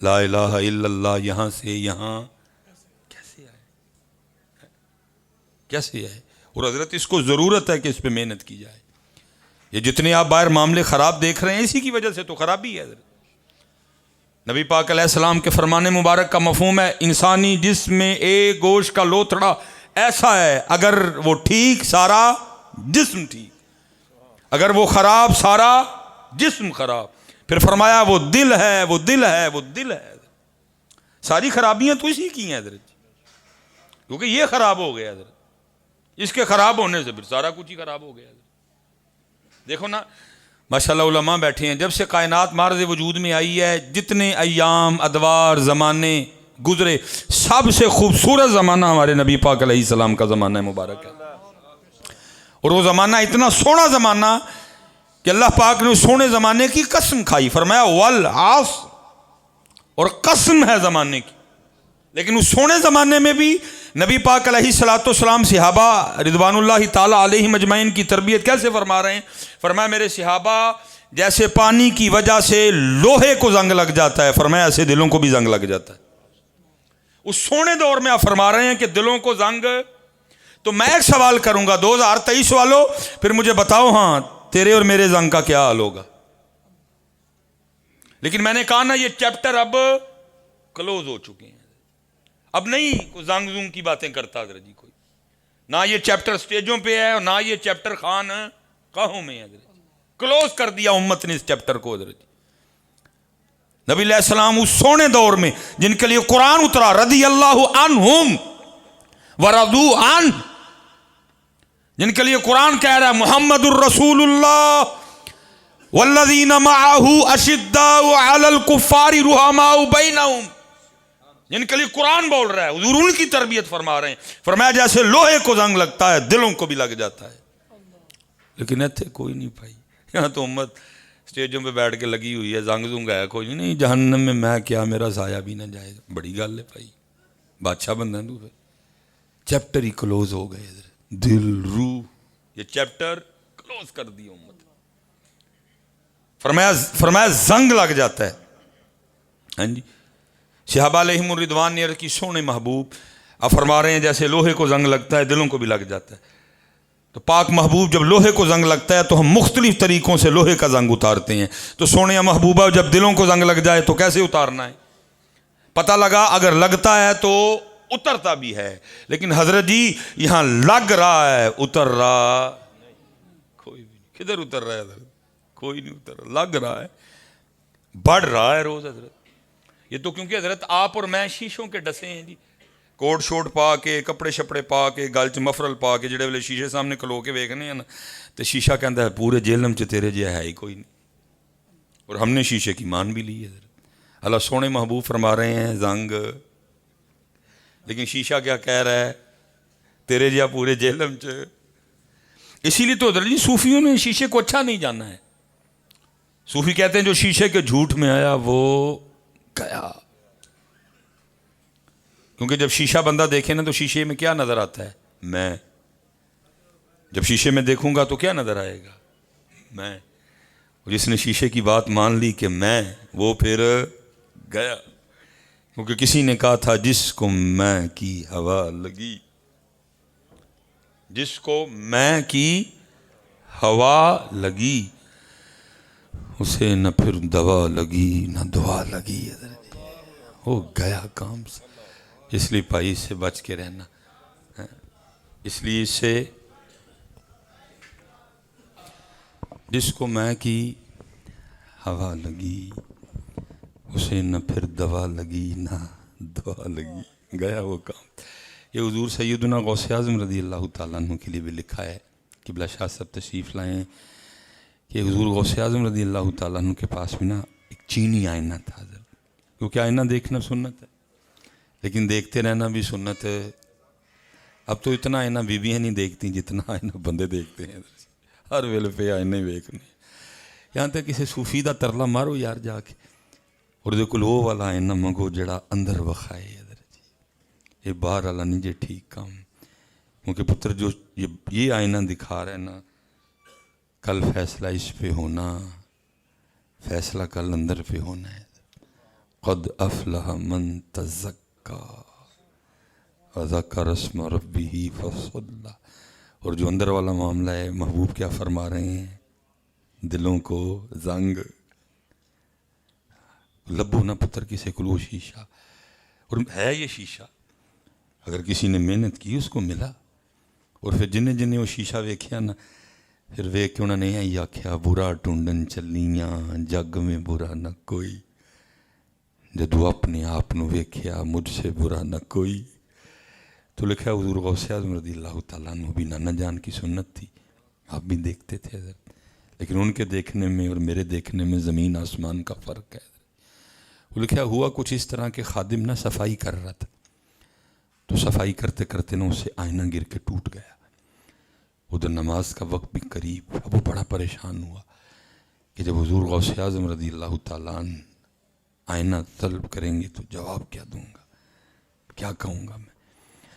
لا الہ الا اللہ یہاں سے یہاں کیسے آئے، کیسے آئے. اور حضرت اس کو ضرورت ہے کہ اس پہ محنت کی جائے. یہ جتنے آپ باہر معاملے خراب دیکھ رہے ہیں اسی کی وجہ سے تو خرابی ہے. حضرت نبی پاک علیہ السلام کے فرمان مبارک کا مفہوم ہے، انسانی جسم میں ایک گوشت کا لوتھڑا ایسا ہے، اگر وہ ٹھیک سارا جسم ٹھیک، اگر وہ خراب سارا جسم خراب. پھر فرمایا وہ دل ہے، وہ دل ہے، وہ دل ہے. ساری خرابیاں تو اسی کی ہیں حضرت، کیونکہ یہ خراب ہو گیا حضرت. اس کے خراب ہونے سے پھر سارا کچھ ہی خراب ہو گیا. دیکھو نا ماشاءاللہ علماء بیٹھے ہیں، جب سے کائنات معرض وجود میں آئی ہے، جتنے ایام، ادوار، زمانے گزرے، سب سے خوبصورت زمانہ ہمارے نبی پاک علیہ السلام کا زمانہ مبارک ہے. اور وہ زمانہ اتنا سونا زمانہ کہ اللہ پاک نے اس سونے زمانے کی قسم کھائی. فرمایا والعصر، اور قسم ہے زمانے کی. لیکن اس سونے زمانے میں بھی نبی پاک علیہ الصلوۃ والسلام صحابہ رضوان اللہ تعالی علیہم اجمعین کی تربیت کیسے فرما رہے ہیں. فرمایا میرے صحابہ جیسے پانی کی وجہ سے لوہے کو زنگ لگ جاتا ہے، فرمایا ایسے دلوں کو بھی زنگ لگ جاتا ہے. اس سونے دور میں آپ فرما رہے ہیں کہ دلوں کو زنگ. تو میں ایک سوال کروں گا 2023 والوں، پھر مجھے بتاؤ ہاں تیرے اور میرے زنگ کا کیا حال ہوگا. لیکن میں نے کہا نا یہ چیپٹر اب کلوز ہو چکے ہیں، اب نہیں زنگ زنگ کی باتیں کرتا حضرت جی کوئی. نہ یہ چیپٹر سٹیجوں پہ ہے اور نہ یہ چیپٹر خان کہوں میں ہے. کلوز کر دیا امت نے اس چیپٹر کو حضرت جی. نبی علیہ السلام اس سونے دور میں جن کے لیے قرآن اترا، رضی اللہ عنہم ورضوا عنہ، جن کے لیے قرآن کہہ رہا ہے محمد الرسول اللہ والذین معہ اشداء علی الکفار رحماء بینہم، جن کے لیے قرآن بول رہا ہے، حضور ان کی تربیت فرما رہے ہیں. فرمایا جیسے لوہے کو زنگ لگتا ہے دلوں کو بھی لگ جاتا ہے. لیکن ایتھے کوئی نہیں پائی. یہاں تو امت اسٹیجوں پہ بیٹھ کے لگی ہوئی ہے، زنگ زنگ ہے کوئی نہیں. جہنم میں میں کیا میرا سایہ بھی نہ جائے. بڑی گل ہے بھائی، بادشاہ بندہ تو پھر چیپٹر ہی کلوز ہو گئے. دل روح یہ چیپٹر کلوز کر دی امت. فرمایا زنگ لگ جاتا ہے. ہاں جی، صحابہ علیہم الرضوان نے عرض کی سونے محبوب، آپ فرما رہے ہیں جیسے لوہے کو زنگ لگتا ہے دلوں کو بھی لگ جاتا ہے. تو پاک محبوب جب لوہے کو زنگ لگتا ہے تو ہم مختلف طریقوں سے لوہے کا زنگ اتارتے ہیں. تو سونے محبوبہ جب دلوں کو زنگ لگ جائے تو کیسے اتارنا ہے؟ پتہ لگا اگر لگتا ہے تو اترتا بھی ہے. لیکن حضرت جی یہاں لگ رہا ہے، اتر رہا کوئی بھی نہیں. کدھر اتر رہا ہے حضرت؟ کوئی نہیں اتر رہا. لگ رہا ہے، بڑھ رہا ہے روز حضرت. یہ تو کیونکہ حضرت آپ اور میں شیشوں کے ڈسے ہیں جی. کوٹ شوٹ پا کے کپڑے شپڑے پا کے گل چ مفرل پا کے جڑے ویلے شیشے سامنے کھلو کے ویکھنے ہیں نا تو شیشہ کہندا ہے پورے جہلم چ تیرے جہا ہے ہی کوئی نہیں. اور ہم نے شیشے کی مان بھی لی ہے. اللہ سونے محبوب فرما رہے ہیں زنگ، لیکن شیشہ کیا کہہ رہا ہے؟ تیرے جہا پورے جہلم چ. اسی لیے تو حضرت جی صوفیوں نے شیشے کو اچھا نہیں جانا ہے. صوفی کہتے ہیں جو شیشے کے جھوٹ میں آیا وہ گیا. کیونکہ جب شیشہ بندہ دیکھے نا تو شیشے میں کیا نظر آتا ہے؟ میں. جب شیشے میں دیکھوں گا تو کیا نظر آئے گا؟ میں. اور جس نے شیشے کی بات مان لی کہ میں، وہ پھر گیا. کیونکہ کسی نے کہا تھا جس کو میں کی ہوا لگی، جس کو میں کی ہوا لگی اسے نہ پھر دوا لگی نہ دعا لگی. وہ گیا کام سے. اس لیے بھائی سے بچ کے رہنا. اس لیے اس سے جس کو میں کی ہوا لگی اسے نہ پھر دوا لگی نہ دعا لگی، گیا وہ کام. یہ حضور سیدنا غوث اعظم رضی اللہ تعالیٰ عنہ کے لیے بھی لکھا ہے. قبلہ شاہ صاحب تشریف لائیں کہ حضور غوث اعظم رضی اللہ تعالیٰ عنہ کے پاس بھی نا ایک چینی آئینہ تھا. کیونکہ آئینہ دیکھنا سنت ہے، لیکن دیکھتے رہنا بھی سنت ہے. اب تو اتنا آئینہ بیویاں نہیں دیکھتی جتنا آئینہ بندے دیکھتے ہیں. ہر ویلے پہ آئینے ویکھنے. یہاں تک کسی صوفی دا ترلا مارو یار جا کے، اور دے کول وہ والا آئینہ منگو جڑا اندر وکھائے. یہ باہر والا نہیں جے ٹھیک کام. کیونکہ پتر جو یہ آئینہ دکھا رہا ہے نا، کل فیصلہ اس پہ ہونا، فیصلہ کل اندر پہ ہونا ہے. قد افلح من تزکا وذکر اسم ربہ فصلی. اور جو اندر والا معاملہ ہے، محبوب کیا فرما رہے ہیں؟ دلوں کو زنگ لبو نہ پتر کسے کلو شیشہ. اور ہے یہ شیشہ، اگر کسی نے محنت کی اس کو ملا. اور پھر جنہیں جنہیں وہ شیشہ ویکھیا نا، پھر ویکھ کے انہوں نے یہی آکھیا برا ٹونڈن چلیاں جگ میں برا نہ کوئی. جدو اپنے آپ نو ویکھیا مجھ سے برا نہ کوئی. تو لکھا ہے حضور غوث اعظم رضی اللہ تعالیٰ عنہ بھی نانا جان کی سنت تھی، آپ بھی دیکھتے تھے حضرت. لیکن ان کے دیکھنے میں اور میرے دیکھنے میں زمین آسمان کا فرق ہے. وہ لکھا ہوا کچھ اس طرح کے خادم نہ صفائی کر رہا تھا، تو صفائی کرتے کرتے نا اسے آئینہ گر کے ٹوٹ گیا. ادھر نماز کا وقت بھی قریب. اب وہ بڑا پریشان ہوا کہ جب حضور غوث اعظم رضی اللہ تعالیٰ عنہ آئینہ طلب کریں گے تو جواب کیا دوں گا، کیا کہوں گا میں؟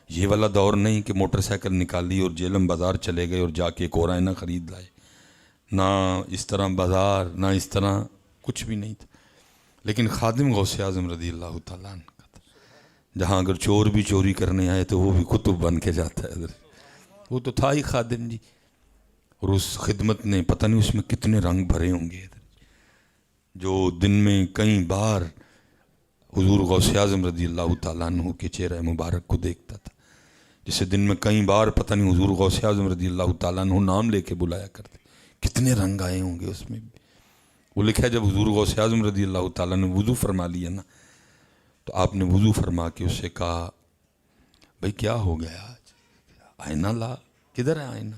یہ والا دور نہیں کہ موٹر سائیکل نکالی اور جیلم بازار چلے گئے اور جا کے ایک اور آئینہ خرید لائے. نہ اس طرح بازار، نہ اس طرح کچھ بھی نہیں تھا. لیکن خادم غوث اعظم رضی اللہ تعالیٰ عنہ کا تھا. جہاں اگر چور بھی چوری کرنے آئے تو وہ بھی کتب بن کے جاتا ہے. وہ تو تھا ہی خادم جی. اور اس خدمت نے پتہ نہیں اس میں کتنے رنگ بھرے ہوں گے. جو دن میں کئی بار حضور غوث اعظم رضی اللہ تعالیٰ عنہ کے چہرہ مبارک کو دیکھتا تھا، جسے دن میں کئی بار پتہ نہیں حضور غوث اعظم رضی اللہ تعالیٰ عنہ نام لے کے بلایا کرتے. کتنے رنگ آئے ہوں گے اس میں بھی. وہ لکھا ہے جب حضور غوث اعظم رضی اللہ تعالیٰ نے وضو فرما لیا نا، تو آپ نے وضو فرما کے اس سے کہا بھئی کیا ہو گیا آج؟ آئینہ لا. کدھر ہے آئینہ؟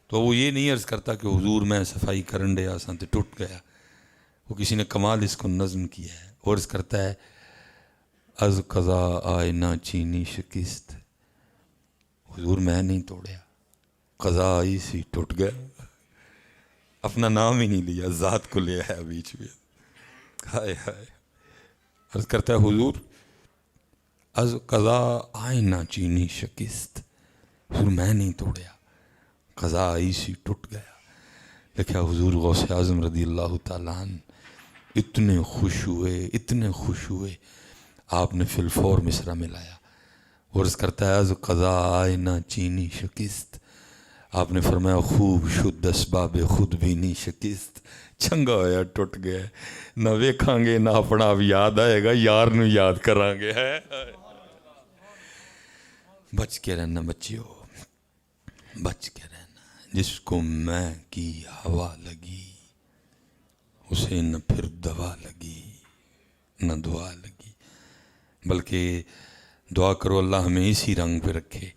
تو وہ یہ نہیں عرض کرتا کہ حضور میں صفائی کرن ڈیا ساں تے ٹوٹ گیا. وہ کسی نے کمال اس کو نظم کیا ہے. اور عرض کرتا ہے از قضا آئینہ چینی شکست. حضور میں نہیں توڑیا، قضا آئی سی ٹوٹ گیا. اپنا نام ہی نہیں لیا، ذات کو لے آیا بیچ میں. ہائے ہائے. عرض کرتا ہے حضور از قضا آئینہ چینی شکست. حضور میں نہیں توڑیا، قضا آئی سی ٹوٹ گیا. لکھا حضور غوث اعظم رضی اللہ تعالیٰ عنہ اتنے خوش ہوئے آپ نے فی الفور مصرع میں لایا. عرض کرتا ہے از قضا آئینہ چینی شکست. آپ نے فرمایا خوب شد اسباب خود بھی نہیں شکست. چنگا ہویا ٹوٹ گیا. نہ ویکھاں گے نہ اپنا اب یاد آئے گا، یار نو یاد کران گے. بچ کے رہنا بچیو، بچ کے رہنا. جس کو میں کی ہوا لگی اسے نہ پھر دوا لگی نہ دعا لگی. بلکہ دعا کرو اللہ ہمیں اسی رنگ پہ رکھے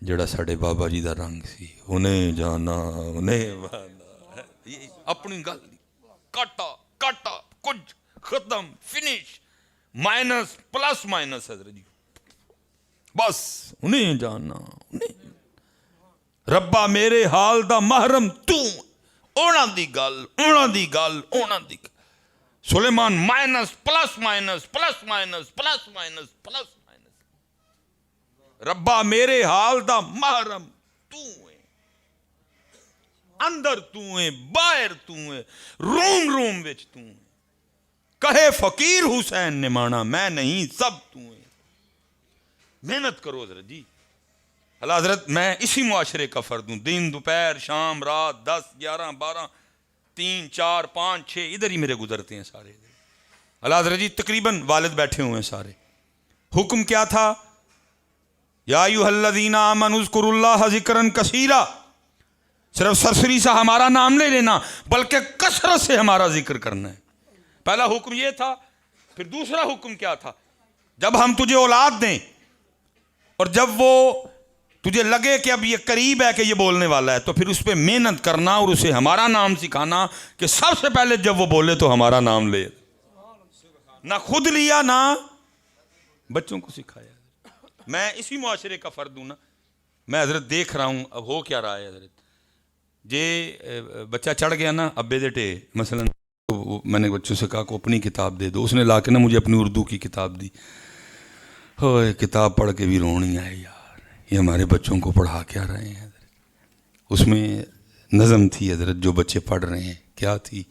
جڑا ساڈے بابا جی دا رنگ سی. انہیں جانا انہیں بانا اپنی گل کاٹا کاٹا کچھ ختم فنش مائنس پلس مائنس حضرت جی بس انہیں جانا انہیں ربا میرے حال دا محرم تو اونا دی گل اونا دی گل اونا دی گل. Suleman minus plus minus plus minus plus minus plus minus ربا میرے حال دا محرم تو ہے اندر تو ہے باہر تو ہے روم روم وچ تو ہے کہے فقیر حسین نے مانا میں نہیں سب تو ہے. محنت کرو حضرت جی. اللہ حضرت میں اسی معاشرے کا فرد ہوں. دن دوپہر شام رات 10 11 12 3 4 5 6 ادھر ہی میرے گزرتے ہیں سارے. اللہ حضرت جی تقریباً والد بیٹھے ہوئے ہیں سارے. حکم کیا تھا؟ یا ایھا الذین آمنوا اذکروا اللہ ذکرا کثیرا. صرف سرسری سا ہمارا نام نہیں لینا بلکہ کثرت سے ہمارا ذکر کرنا ہے. پہلا حکم یہ تھا. پھر دوسرا حکم کیا تھا؟ جب ہم تجھے اولاد دیں اور جب وہ تجھے لگے کہ اب یہ قریب ہے کہ یہ بولنے والا ہے تو پھر اس پہ محنت کرنا اور اسے ہمارا نام سکھانا کہ سب سے پہلے جب وہ بولے تو ہمارا نام لے. نہ خود لیا نہ بچوں کو سکھایا. میں اسی معاشرے کا فرد ہوں نا. میں حضرت دیکھ رہا ہوں اب ہو کیا رہا ہے حضرت. جے بچہ چڑھ گیا نا ابے دیٹے مثلا میں نے بچوں سے کہا کو اپنی کتاب دے دو. اس نے لا کے نا مجھے اپنی اردو کی کتاب دی. ہوئے کتاب پڑھ کے بھی رونی آئے یار یہ ہمارے بچوں کو پڑھا کیا رہے ہیں حضرت. اس میں نظم تھی حضرت جو بچے پڑھ رہے ہیں. کیا تھی؟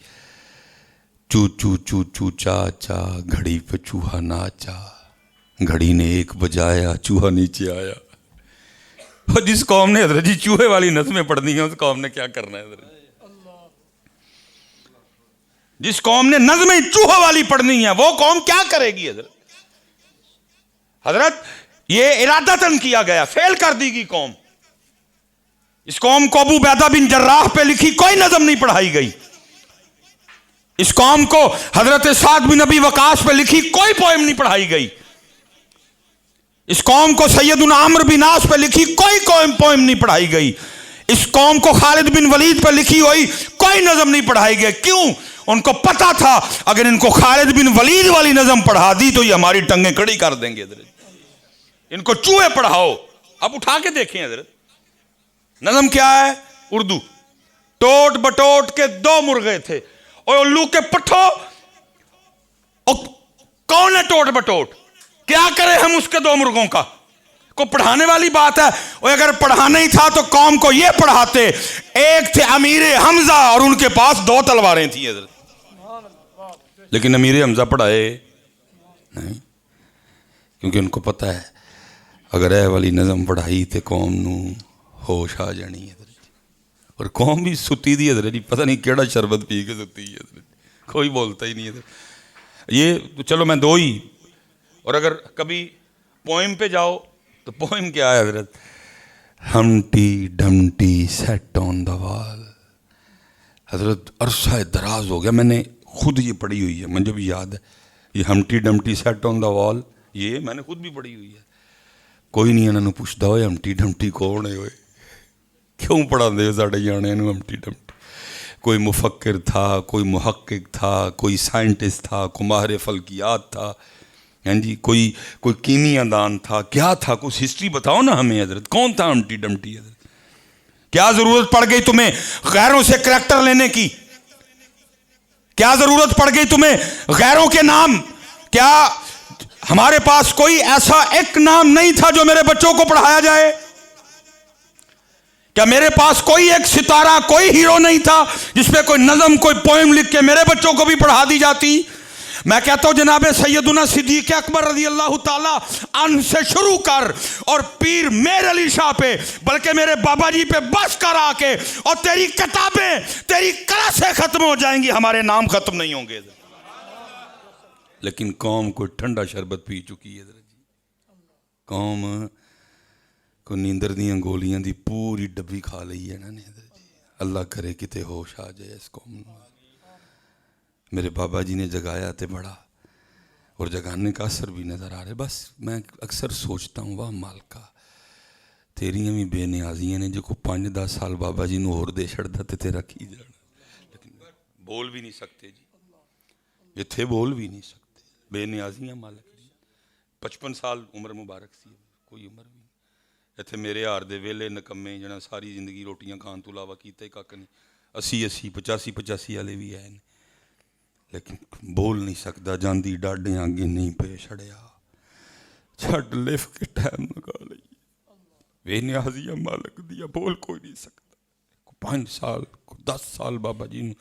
چو چو چو چو چا چا گھڑی پہ چوہا ناچا گھڑی نے ایک بجایا چوہا نیچے آیا. اور جس قوم نے حضرت جی چوہے والی نظمیں پڑھنی ہیں اس قوم نے کیا کرنا ہے حضرت. جس قوم نے نظمیں چوہا والی پڑھنی ہیں وہ قوم کیا کرے گی حضرت. حضرت یہ ارادتاً کیا گیا فیل کر دی گئی قوم. اس قوم کو ابو عبیدہ بن جراح پہ لکھی کوئی نظم نہیں پڑھائی گئی. اس قوم کو حضرت سعد بن ابی وقاص پہ لکھی کوئی پوئم نہیں پڑھائی گئی. اس قوم کو سیدنا عمرو بن عاص پہ لکھی کوئی پوئم نہیں پڑھائی گئی. اس قوم کو خالد بن ولید پہ لکھی ہوئی کوئی نظم نہیں پڑھائی گئی. کیوں؟ ان کو پتا تھا اگر ان کو خالد بن ولید والی نظم پڑھا دی تو یہ ہماری ٹنگیں کڑی کر دیں گے حضرت. ان کو چوہے پڑھاؤ. اب اٹھا کے دیکھیں حضرت نظم کیا ہے؟ اردو. ٹوٹ بٹوٹ کے 2 مرغے تھے اور الو کے پٹھو. کون ہے ٹوٹ بٹوٹ؟ کیا کرے ہم اس کے 2 مرغوں کا؟ کو پڑھانے والی بات ہے. اور اگر پڑھانا ہی تھا تو قوم کو یہ پڑھاتے. ایک تھے امیر حمزہ اور ان کے پاس 2 تلواریں تھیں حضرت. لیکن امیر حمزہ پڑھائے نہیں کیونکہ ان کو پتہ ہے اگر اے والی نظم پڑھائی تے قوم نو ہوش آ جانی ہے. اور قوم بھی ستی دی حضرت جی پتہ نہیں کیڑا شربت پی کے ستی ہے حضرت. کوئی بولتا ہی نہیں حضرت. یہ تو چلو میں 2 ہی. اور اگر کبھی پوئم پہ جاؤ تو پوئم کیا ہے حضرت؟ ہمٹی ڈمٹی سیٹ آن دا وال. حضرت عرصہ دراز ہو گیا میں نے خود یہ پڑھی ہوئی ہے مجھے بھی یاد ہے. یہ ہمٹی ڈمٹی سیٹ آن دا وال یہ میں نے خود بھی پڑھی ہوئی ہے. کوئی نہیں انہوں نے پوچھتا ہوئے ہمٹی ڈمٹی کون ہے ہوئے کیوں پڑھا دے ساڑھے جانے انہوں ہمٹی ڈمٹی. کوئی مفکر تھا کوئی محقق تھا کوئی سائنٹسٹ تھا کوئی ماہر فلکیات تھا ہاں جی کوئی کیمیا دان تھا. کیا تھا؟ کچھ ہسٹری بتاؤ نا ہمیں حضرت. کون تھا ہمٹی ڈمٹی حضرت؟ کیا ضرورت پڑ گئی تمہیں غیروں سے کریکٹر لینے کی؟ کیا ضرورت پڑ گئی تمہیں غیروں کے نام؟ کیا ہمارے پاس کوئی ایسا ایک نام نہیں تھا جو میرے بچوں کو پڑھایا جائے؟ کیا میرے پاس کوئی ایک ستارہ کوئی ہیرو نہیں تھا جس پہ کوئی نظم کوئی پوئم لکھ کے میرے بچوں کو بھی پڑھا دی جاتی؟ میں کہتا ہوں جناب سیدنا صدیق اکبر رضی اللہ تعالیٰ عنہ سے شروع کر اور پیر میر علی شاہ پہ بلکہ میرے بابا جی پہ بس کر آ کے اور تیری کتابیں تیری کلاسیں ختم ہو جائیں گی ہمارے نام ختم نہیں ہوں گے. لیکن قوم کو ٹھنڈا شربت پی چکی ہے. قوم کو نیندر دیاں گولیاں دی پوری ڈبی کھا لئی ہے نا. اللہ کرے کتے ہوش آ جائے اس قوم. میرے بابا جی نے جگایا تے بڑا اور جگانے کا اثر بھی نظر آ رہا ہے. بس میں اکثر سوچتا ہوں واہ مالکا تیریاں بھی بے نیازیاں نے جو کو 5-10 سال بابا جی نو اور دے چھڑدا تے تیرا کی جانا. لیکن بول بھی نہیں سکتے جی, اتھے بول بھی نہیں سکتے, بے نیازیاں مالک دی. 55 سال عمر مبارک سی, کوئی عمر بھی نہیں. اتھے میرے ہار دے ویلے نکمے جنہاں ساری زندگی روٹیاں کھان تو علاوہ کیتا ہی کک نہیں. 80 85 والے بھی ہیں, لیکن بول نہیں سکتا. جاندی ڈاڈیاں اگے نہیں پہ چھڑیا, چھڑ لف کے ٹائم لگا لئی. بے نیازیاں مالک دیا, بول کوئی نہیں سکتا. 5 سال 10 سال بابا جی نو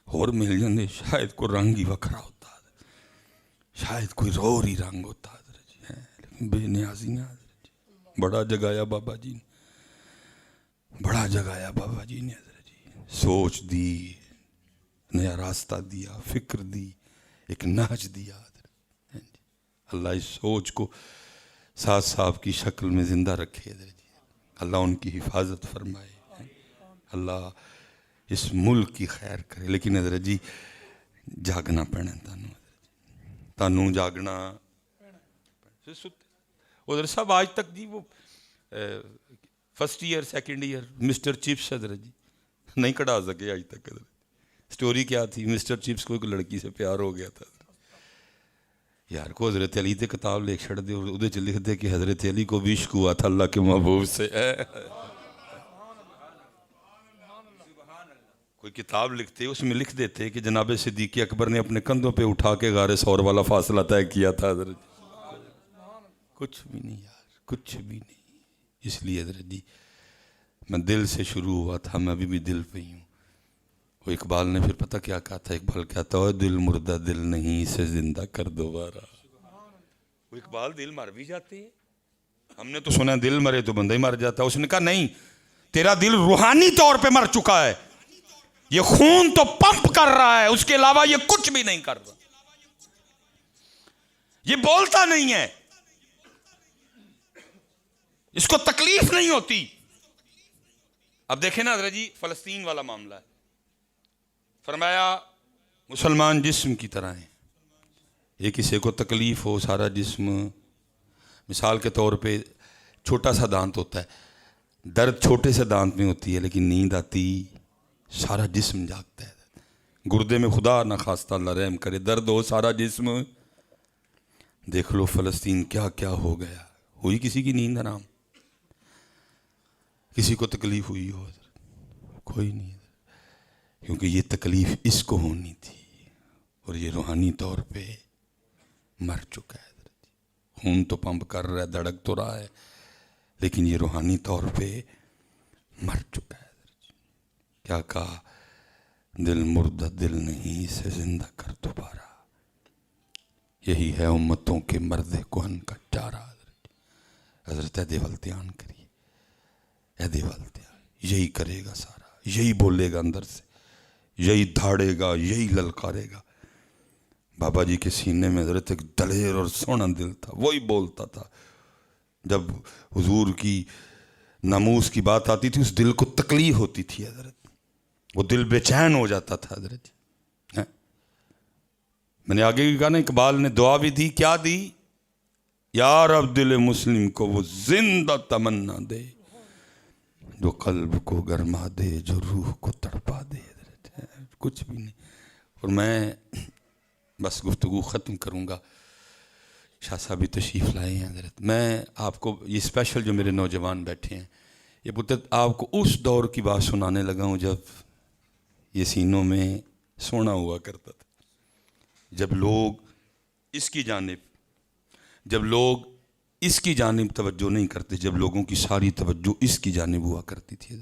اور مل جاندے شاید کوئی رنگ ہی وکھرا ہوتا, شاید کوئی رور ہی رنگ ہوتا. لیکن بے نیازیاں بڑا جگایا بابا جی نے, بڑا جگایا بابا جی نے. سوچ دی, نیا راستہ دیا, فکر دی, ایک نہج دیا. اللہ اس سوچ کو ساتھ صاحب کی شکل میں زندہ رکھے. اللہ ان کی حفاظت فرمائے, اللہ اس ملک کی خیر کرے. لیکن حضرت جی جاگنا پینا تانوں جاگنا. ادھر صاحب آج تک جی وہ first year second year mister Chips حضرت جی نہیں کڑھا سکے آج تک. سٹوری کیا تھی؟ مسٹر چپس کو ایک لڑکی سے پیار ہو گیا تھا یار کو. حضرت علی تے کتاب لکھ چھڑ دے, ادھے چ لکھ دے کہ حضرت علی کو بھی عشق ہوا تھا اللہ کے محبوب سے. کوئی کتاب لکھتے اس میں لکھ دیتے کہ جناب صدیق اکبر نے اپنے کندھوں پہ اٹھا کے غار ثور والا فاصلہ طے کیا تھا. حضرت کچھ بھی نہیں یار, کچھ بھی نہیں. اس لیے حضرت جی میں دل سے شروع ہوا تھا, میں ابھی بھی دل پہ ہی ہوں. وہ اقبال نے پھر پتہ کیا کہا تھا؟ اقبال کہتا ہے دل مردہ دل نہیں, اسے زندہ کر دوبارہ. وہ اقبال دل مر بھی جاتے ہیں, ہم نے تو سنا دل مرے تو بندہ ہی مر جاتا. اس نے کہا نہیں, تیرا دل روحانی طور پہ مر چکا ہے, یہ خون تو پمپ کر رہا ہے, اس کے علاوہ یہ کچھ بھی نہیں کر رہا, یہ بولتا نہیں ہے, اس کو تکلیف نہیں ہوتی. اب دیکھیں نا حضرت جی فلسطین والا معاملہ ہے. فرمایا مسلمان جسم کی طرح ہیں, یہ کسی کو تکلیف ہو سارا جسم, مثال کے طور پہ چھوٹا سا دانت ہوتا ہے, درد چھوٹے سے دانت میں ہوتی ہے, لیکن نیند آتی سارا جسم جاگتا ہے. گردے میں خدا نہ خواستہ اللہ رحم کرے درد ہو سارا جسم. دیکھ لو فلسطین کیا کیا ہو گیا. ہوئی کسی کی نیند حرام؟ کسی کو تکلیف ہوئی ہو؟ کوئی نہیں, کیونکہ یہ تکلیف اس کو ہونی تھی, اور یہ روحانی طور پہ مر چکا ہے. خون تو پمپ کر رہا ہے, دھڑک تو رہا ہے, لیکن یہ روحانی طور پہ مر چکا ہے. کیا کہا؟ دل مردہ دل نہیں, اسے زندہ کر دوبارہ. یہی ہے امتوں کے مرد کہن کا چارہ. حضرت دیولتیان کریے, اے دیولتیان, یہی کرے گا سارا, یہی بولے گا اندر سے, یہی دھاڑے گا, یہی للکارے گا. بابا جی کے سینے میں حضرت ایک دلیر اور سونا دل تھا, وہی بولتا تھا. جب حضور کی ناموس کی بات آتی تھی اس دل کو تکلیف ہوتی تھی حضرت, وہ دل بے چین ہو جاتا تھا حضرت. میں نے آگے بھی کہا نا, اقبال نے دعا بھی دی, کیا دی؟ یا رب دل مسلم کو وہ زندہ تمنا دے جو قلب کو گرما دے, جو روح کو تڑپا دے. کچھ بھی نہیں. اور میں بس گفتگو ختم کروں گا, شاہ صاحب بھی تشریف لائے ہیں حضرت. میں آپ کو یہ اسپیشل جو میرے نوجوان بیٹھے ہیں, یہ پتر آپ کو اس دور کی بات سنانے لگا ہوں جب یہ سینوں میں سونا ہوا کرتا تھا, جب لوگ اس کی جانب توجہ نہیں کرتے, جب لوگوں کی ساری توجہ اس کی جانب ہوا کرتی تھی.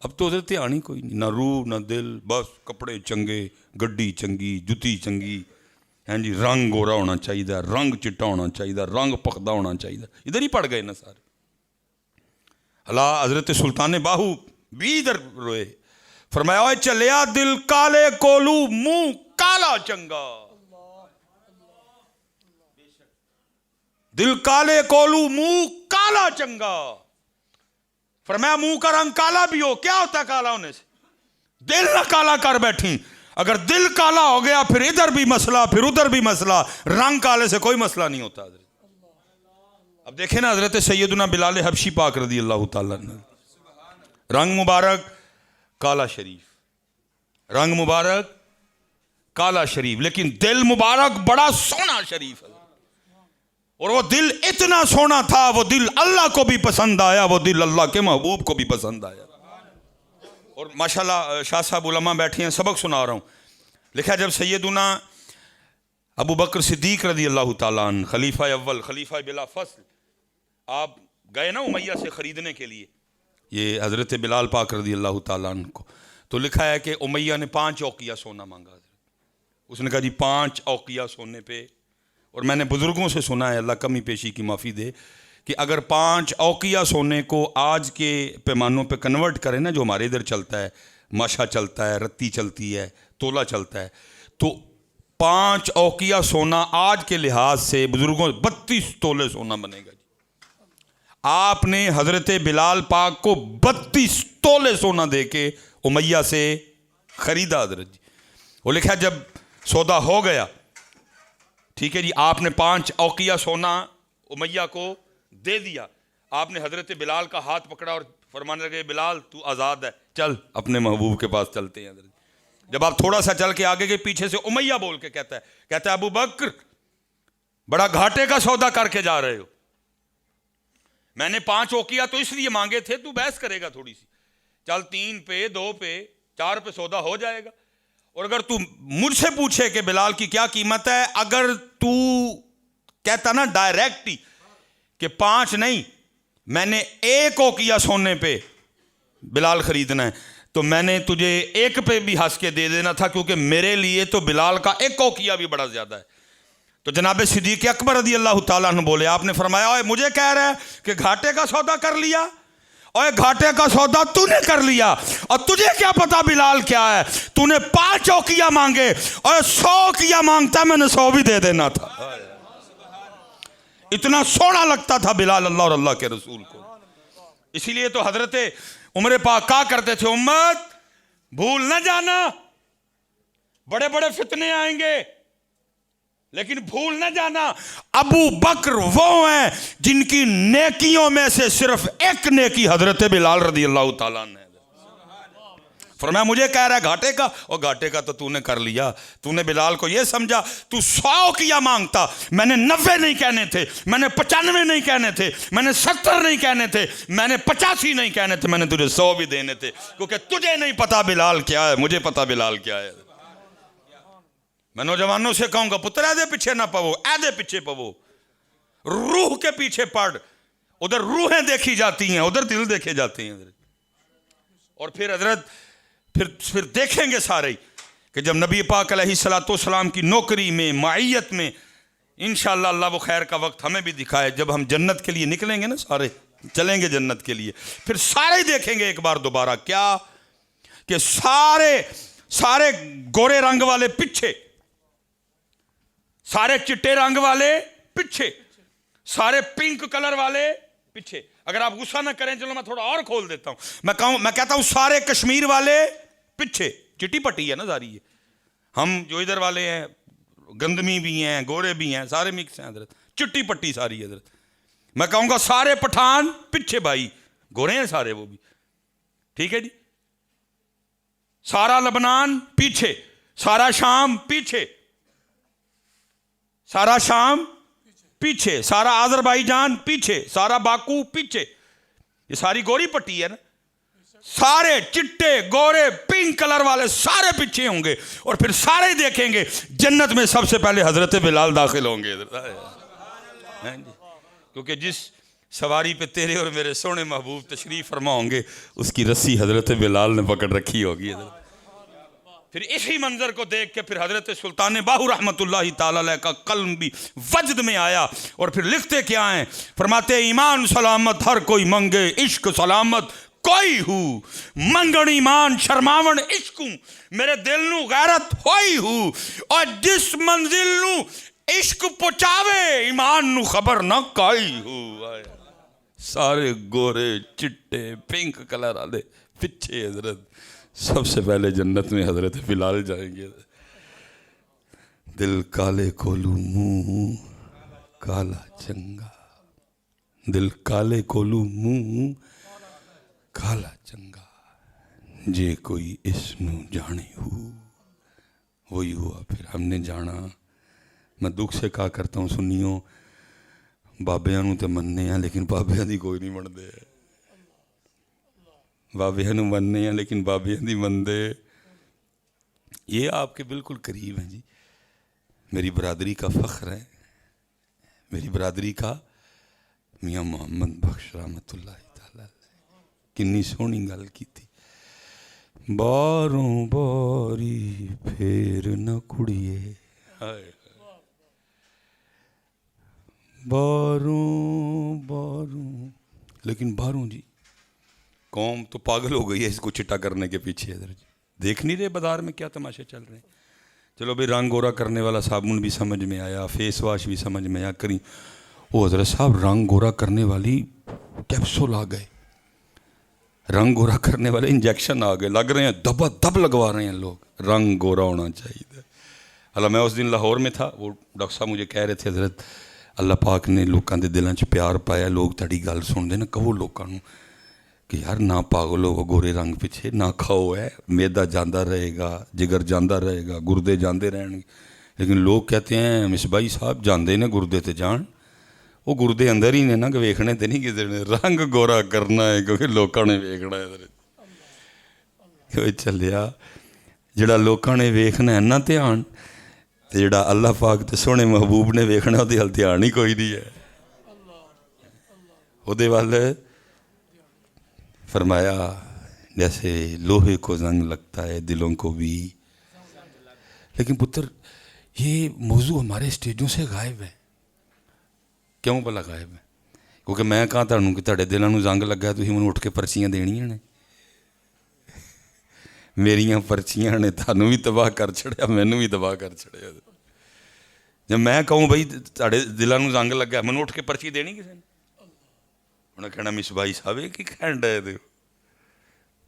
اب تو حضرت دھیان ہی کوئی نہیں, نہ روح نہ دل, بس کپڑے چنگے, گڈی چنگی, جتی چنگی, ہاں جی, رنگ گورا ہونا چاہیے, رنگ چٹا ہونا چاہیے, رنگ پخدا ہونا چاہیے. ادھر ہی پڑ گئے نا سارے. اللہ حضرت سلطان باہو بھی ادھر روئے, فرمایا چلیا دل کالے کولو منہ کالا چنگا. دل کالے کولو منہ کالا چنگا. فرمایا منہ کا رنگ کالا بھی ہو, کیا ہوتا ہے کالا ہونے سے؟ دل نہ کالا کر بیٹھی. اگر دل کالا ہو گیا پھر ادھر بھی مسئلہ پھر ادھر بھی مسئلہ، رنگ کالے سے کوئی مسئلہ نہیں ہوتا حضرت۔ اب دیکھیں نا حضرت سیدنا بلال حبشی پاک رضی اللہ تعالیٰ عنہ، رنگ مبارک کالا شریف، رنگ مبارک کالا شریف، لیکن دل مبارک بڑا سونا شریف ہے، اور وہ دل اتنا سونا تھا، وہ دل اللہ کو بھی پسند آیا، وہ دل اللہ کے محبوب کو بھی پسند آیا۔ اور ماشاءاللہ شاہ صاحب علماء بیٹھے ہیں، سبق سنا رہا ہوں، لکھا جب سیدنا ابو بکر صدیق رضی اللہ تعالیٰ عنہ خلیفہ اول، خلیفہ بلا فصل، آپ گئے نا امیہ سے خریدنے کے لیے یہ حضرت بلال پاک رضی اللہ تعالیٰ عنہ کو، تو لکھا ہے کہ امیہ نے 5 اوقیہ سونا مانگا، اس نے کہا جی 5 اوقیہ سونے پہ، اور میں نے بزرگوں سے سنا ہے، اللہ کمی پیشی کی معافی دے، کہ اگر 5 اوقیہ سونے کو آج کے پیمانوں پہ کنورٹ کریں نا، جو ہمارے ادھر چلتا ہے، ماشا چلتا ہے، رتی چلتی ہے، تولہ چلتا ہے، تو 5 اوقیہ سونا آج کے لحاظ سے بزرگوں 32 تولے سونا بنے گا جی۔ آپ نے حضرت بلال پاک کو 32 تولے سونا دے کے امیہ سے خریدا حضرت جی۔ وہ لکھا جب سودا ہو گیا، ٹھیک ہے جی، آپ نے 5 اوقیہ سونا امیہ کو دے دیا، آپ نے حضرت بلال کا ہاتھ پکڑا اور فرمانے لگے بلال تو آزاد ہے، چل اپنے محبوب کے پاس چلتے ہیں حضرت۔ جب آپ تھوڑا سا چل کے آگے کے پیچھے سے امیہ بول کے کہتا ہے ابو بکر بڑا گھاٹے کا سودا کر کے جا رہے ہو، میں نے 5 اوقیہ تو اس لیے مانگے تھے، تو بحث کرے گا تھوڑی سی، چل 3 پہ 2 پہ 4 پہ سودا ہو جائے گا، اور اگر تو مجھ سے پوچھے کہ بلال کی کیا قیمت ہے، اگر تو کہتا نا ڈائریکٹ ہی کہ 5 نہیں، میں نے 1 اوقیہ سونے پہ بلال خریدنا ہے، تو میں نے تجھے 1 پہ بھی ہنس کے دے دینا تھا، کیونکہ میرے لیے تو بلال کا 1 اوقیہ بھی بڑا زیادہ ہے۔ تو جناب صدیق اکبر رضی اللہ تعالیٰ عنہ بولے، آپ نے فرمایا اوے مجھے کہہ رہا ہے کہ گھاٹے کا سودا کر لیا، اوے گھاٹے کا سودا تو نے کر لیا، اور تجھے کیا پتا بلال کیا ہے، تو نے 5 اوقیہ مانگے، اور 100 اوقیہ مانگتا میں نے 100 بھی دے دینا تھا۔ اتنا سونا لگتا تھا بلال اللہ اور اللہ کے رسول کو۔ اسی لیے تو حضرت عمر پاک کہا کرتے تھے، امت بھول نہ جانا، بڑے بڑے فتنے آئیں گے، لیکن بھول نہ جانا ابو بکر وہ ہیں جن کی نیکیوں میں سے صرف 1 نیکی حضرت بلال رضی اللہ تعالیٰ نے فرمایا مجھے کہہ رہا ہے گھاٹے کا، اور گھاٹے کا تو نے کر لیا، تو نے بلال کو یہ سمجھا تو 100 کیا مانگتا، میں نے 90 نہیں کہنے تھے، میں نے 95 نہیں کہنے تھے، میں نے 70 نہیں کہنے تھے، میں نے 85 نہیں کہنے تھے، میں نے تجھے 100 بھی دینے تھے، کیونکہ تجھے نہیں پتا بلال کیا ہے، مجھے پتا بلال کیا ہے۔ میں نوجوانوں سے کہوں گا پتر ایدے پیچھے نہ پو، ایدے پیچھے پو، روح کے پیچھے پڑھ، ادھر روحیں دیکھی جاتی ہیں، ادھر دل دیکھے جاتے ہیں۔ اور پھر حضرت پھر دیکھیں گے سارے کہ جب نبی پاک علیہ السلام کی نوکری میں، معیت میں، انشاءاللہ اللہ وہ خیر کا وقت ہمیں بھی دکھائے، جب ہم جنت کے لیے نکلیں گے نا، سارے چلیں گے جنت کے لیے، پھر سارے دیکھیں گے ایک بار دوبارہ کیا کہ سارے گورے رنگ والے پیچھے، سارے چٹے رنگ والے پیچھے، سارے پنک کلر والے پیچھے۔ اگر آپ غصہ نہ کریں چلو میں تھوڑا اور کھول دیتا ہوں، میں کہتا ہوں سارے کشمیر والے پیچھے، چٹی پٹی ہے نا ساری، ہم جو ادھر والے ہیں گندمی بھی ہیں، گورے بھی ہیں، سارے مکس ہیں حضرت، چٹی پٹی ساری حضرت۔ میں کہوں گا سارے پٹھان پیچھے، بھائی گورے ہیں سارے وہ بھی، ٹھیک ہے جی، سارا لبنان پیچھے، سارا شام پیچھے، سارا شام پیچھے، سارا آذربائیجان پیچھے، سارا باکو پیچھے، یہ ساری گوری پٹی ہے نا، سارے چٹے گورے پنک کلر والے سارے پیچھے ہوں گے، اور پھر سارے دیکھیں گے جنت میں سب سے پہلے حضرت بلال داخل ہوں گے، کیونکہ جس سواری پہ تیرے اور میرے سونے محبوب تشریف فرما ہوں گے اس کی رسی حضرت بلال نے پکڑ رکھی ہوگی حضرت۔ پھر اسی منظر کو دیکھ کے پھر حضرت سلطان باہو رحمت اللہ تعالیٰ علیہ کا قلم بھی وجد میں آیا، اور پھر لکھتے کیا ہیں، فرماتے ایمان سلامت ہر کوئی منگے، عشق سلامت کوئی ہو، منگن ایمان شرماون عشق میرے دل نو غیرت ہوئی ہو، اور جس منزل نو عشق پہنچاوے ایمان نو خبر نہ کائی ہو۔ سارے گورے چٹے پنک کلر والے پیچھے حضرت، سب سے پہلے جنت میں حضرت بلال جائیں گے. دل کالے کولو منہ کالا چنگا، دل کالے کولو منہ کالا چنگا، جے کوئی اس نو جانے ہو. وہی ہوا پھر ہم نے جانا. میں دکھ سے کہا کرتا ہوں سنیوں، بابیاں نو تے مننے ہیں لیکن بابیاں دی کوئی نہیں مندے. بابیاں نو مننے ہیں لیکن بابیاں دی مندے. یہ آپ کے بالکل قریب ہیں جی. میری برادری کا فخر ہے، میری برادری کا میاں محمد بخش رحمت اللہ تعالی کنی سونی گل کی تھی. باروں باری پھر نہ کڑیے، باروں باروں، لیکن باروں جی قوم تو پاگل ہو گئی ہے اس کو چٹا کرنے کے پیچھے. ادھر جی دیکھ نہیں رہے بازار میں کیا تماشے چل رہے ہیں. چلو بھائی رنگ گورا کرنے والا صابن بھی سمجھ میں آیا، فیس واش بھی سمجھ میں آیا. کریں وہ حضرت صاحب رنگ گورا کرنے والی کیپسول آ گئے، رنگ گورا کرنے والے انجیکشن آ گئے، لگ رہے ہیں دبا دب لگوا رہے ہیں لوگ. رنگ گورا ہونا چاہیے. اللہ میں اس دن لاہور میں تھا، وہ ڈاکٹر صاحب مجھے کہہ رہے تھے حضرت اللہ پاک نے لوگوں کے دلوں 'چ پیار پایا، لوگ تڑی گل سن دے نا، کہو لوگوں کہ یار نہ پاگل ہو گورے رنگ پیچھے، نہ کھاؤ ہے، میدا جاندہ رہے گا، جگر جاندہ رہے گا، گردے جاندے رہن گے. لیکن لوگ کہتے ہیں مصباحی صاحب جاندے نے گردے تے جان، وہ گردے اندر ہی نے نا کہ ویکھنے تے نہیں کسی نے. رنگ گورا کرنا ہے کیونکہ لوگوں نے ویکھنا ہے. کوئی چلیا جڑا لوگوں نے ویکھنا ہے نا دھیان، تے جڑا اللہ پاک تے سونے محبوب نے ویکھنا وہ ہل دھیان ہی کوئی نہیں ہے. وہ وال فرمایا جیسے لوہے کو زنگ لگتا ہے دلوں کو بھی. لیکن پتر یہ موضوع ہمارے اسٹیجوں سے غائب ہے. کیوں بھلا غائب ہے؟ کیونکہ میں کہاں تانوں کہ تہاڈے دلاں نوں زنگ لگا تسی مینوں اٹھ کے پرچیاں دینیاں نے. میریاں پرچیاں نے تانوں بھی تباہ کر چھڑیا، مینوں بھی تباہ کر چھڑیا. جب میں کہوں بھائی تہاڈے دلاں نوں زنگ لگا مینوں اٹھ کے پرچی دینی کسی نے؟ انہیں کہنا مصباحی صاحب کی کہن ڈے دے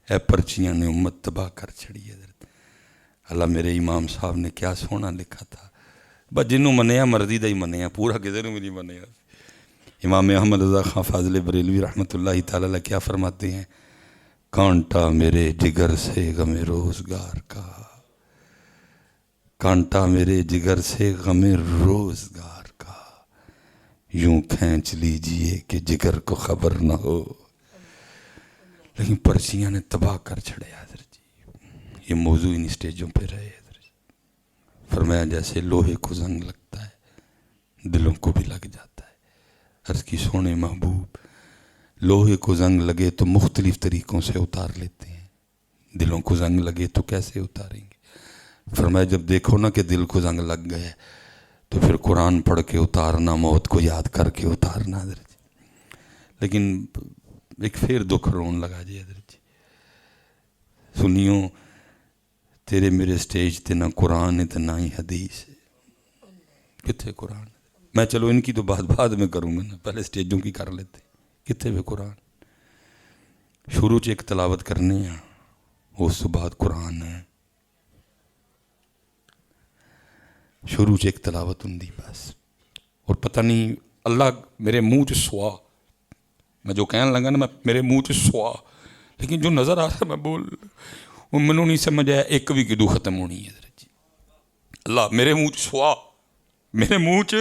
اے پرچیاں نے امت تباہ کر چھڑی ہے. اللہ میرے امام صاحب نے کیا سونا لکھا تھا، بس جنوں منیا مرضی دا ہی منیا، پورا کسی نے بھی نہیں منیا. امام احمد رضا خان فاضل بریلوی رحمۃ اللہ تعالی علیہ کیا فرماتے ہیں؟ کانٹا میرے جگر سے غم روزگار کا، کانٹا میرے جگر سے غم روزگار کا، یوں کھینچ لیجئے کہ جگر کو خبر نہ ہو. لیکن پرچیاں نے تباہ کر چھڑے حضرت جی. یہ موضوع ان اسٹیجوں پہ رہے حضرت جی. فرمایا جیسے لوہے کو زنگ لگتا ہے دلوں کو بھی لگ جاتا ہے. عرض کی سونے محبوب لوہے کو زنگ لگے تو مختلف طریقوں سے اتار لیتے ہیں، دلوں کو زنگ لگے تو کیسے اتاریں گے؟ فرمایا جب دیکھو نا کہ دل کو زنگ لگ گئے تو پھر قرآن پڑھ کے اتارنا، موت کو یاد کر کے اتارنا حضرت جی. لیکن ایک پھر دکھ رون لگا جی حضرت جی. سنیوں تیرے میرے سٹیج تے نہ قرآن ہے تے نہ ہی حدیث ہے. کتنے قرآن؟ میں چلو ان کی تو بات بعد میں کروں گا نا، پہلے سٹیجوں کی کر لیتے. کتنے بھی قرآن شروع چ ایک تلاوت کرنے ہیں، اس تو بعد قرآن ہے. شروع چ ایک تلاوت ہوں بس. اور پتہ نہیں اللہ میرے منہ چ سوا، میں جو کہنے لگا نا میں میرے منہ چ سوا، لیکن جو نظر آ رہا میں بول وہ منوں نہیں سمجھ آیا ایک بھی کدو ختم ہونی ہے حضرت جی. اللہ میرے منہ چ سوا، میرے منہ چ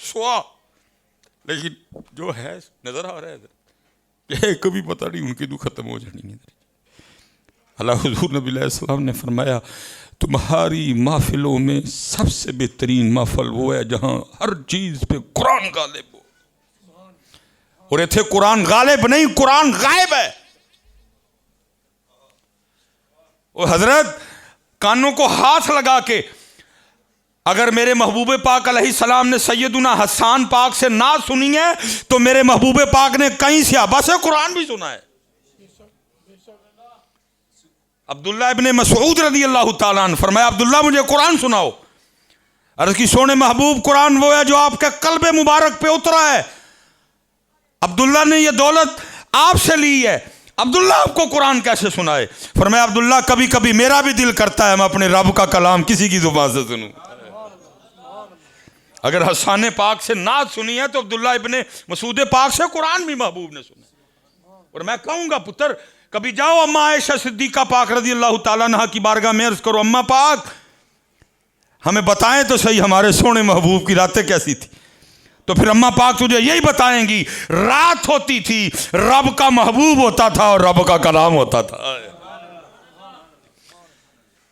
سوا، لیکن جو ہے نظر آ رہا ہے حضرت کہ ایک بھی پتہ نہیں ان کی دو ختم ہو جانی ہے. اللہ حضور نبی علیہ السلام نے فرمایا تمہاری محفلوں میں سب سے بہترین محفل وہ ہے جہاں ہر چیز پہ قرآن غالب ہو. اور ایتھے قرآن غالب نہیں، قرآن غائب ہے. اور حضرت کانوں کو ہاتھ لگا کے اگر میرے محبوب پاک علیہ السلام نے سیدنا حسان پاک سے نعت سنی ہے تو میرے محبوب پاک نے کئی صحابہ سے قرآن بھی سنا ہے. عبداللہ ابن مسعود رضی اللہ تعالیٰ عنہ فرمایا عبداللہ مجھے قرآن سناؤ. عرض کی سونے محبوب قرآن وہ ہے جو آپ کے قلب مبارک پہ اترا ہے. عبداللہ نے یہ دولت آپ سے لی ہے. عبداللہ آپ کو قرآن کیسے سنائے؟ فرمایا عبداللہ کبھی کبھی میرا بھی دل کرتا ہے میں اپنے رب کا کلام کسی کی زبان سے سنوں. اگر حسان پاک سے نعت سنی ہے تو عبداللہ ابن مسعود پاک سے قرآن بھی محبوب نے سنا. اور میں کہوں گا پتر کبھی جاؤ اماں عائشہ صدیقہ پاک رضی اللہ تعالیٰ عنہ کی بارگاہ میں عرض کرو اماں پاک ہمیں بتائیں تو صحیح ہمارے سونے محبوب کی راتیں کیسی تھی. تو پھر اماں پاک تجھے یہی بتائیں گی رات ہوتی تھی رب کا محبوب ہوتا تھا اور رب کا کلام ہوتا تھا.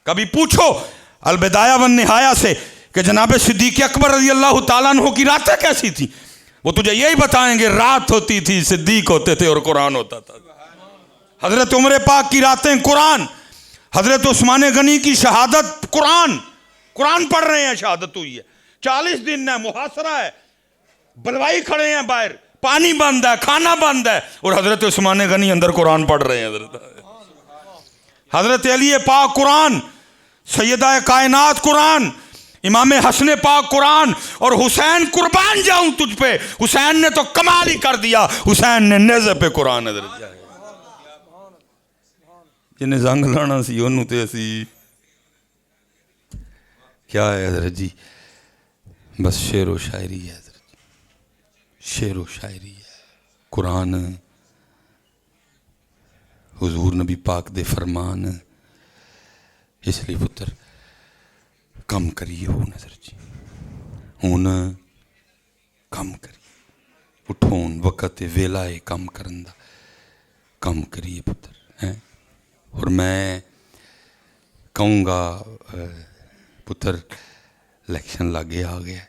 کبھی پوچھو البدایہ والنہایہ سے کہ جناب صدیق اکبر رضی اللہ تعالیٰ عنہ کی راتیں کیسی تھی, وہ تجھے یہی بتائیں گے رات ہوتی تھی صدیق ہوتے تھے اور قرآن ہوتا تھا. حضرت عمر پاک کی راتیں قرآن, حضرت عثمان غنی کی شہادت قرآن پڑھ رہے ہیں, شہادت ہوئی ہے 40 دن ہے, محاصرہ ہے, بلوائی کھڑے ہیں باہر, پانی بند ہے, کھانا بند ہے, اور حضرت عثمان غنی اندر قرآن پڑھ رہے ہیں. حضرت علی پاک قرآن, سیدہ کائنات قرآن, امام حسن پاک قرآن, اور حسین قربان جاؤں تجھ پہ, حسین نے تو کمال ہی کر دیا, حسین نے نیزے پہ قرآن حضرت جائے جنہیں زنگ لانا سی انہوں تے اسی کیا ہے حضرت جی, بس شعر و شاعری ہے حضرت جی, شعر و شاعری ہے. قرآن حضور نبی پاک دے فرمان, اس لیے پتر کم کریے ہو نظر جی, ہون کم کریے, اٹھون وقت ویلائے کم کرندہ, کم کریے پتر ہیں. اور میں کہوں گا پتر الیکشن لاگے آ گیا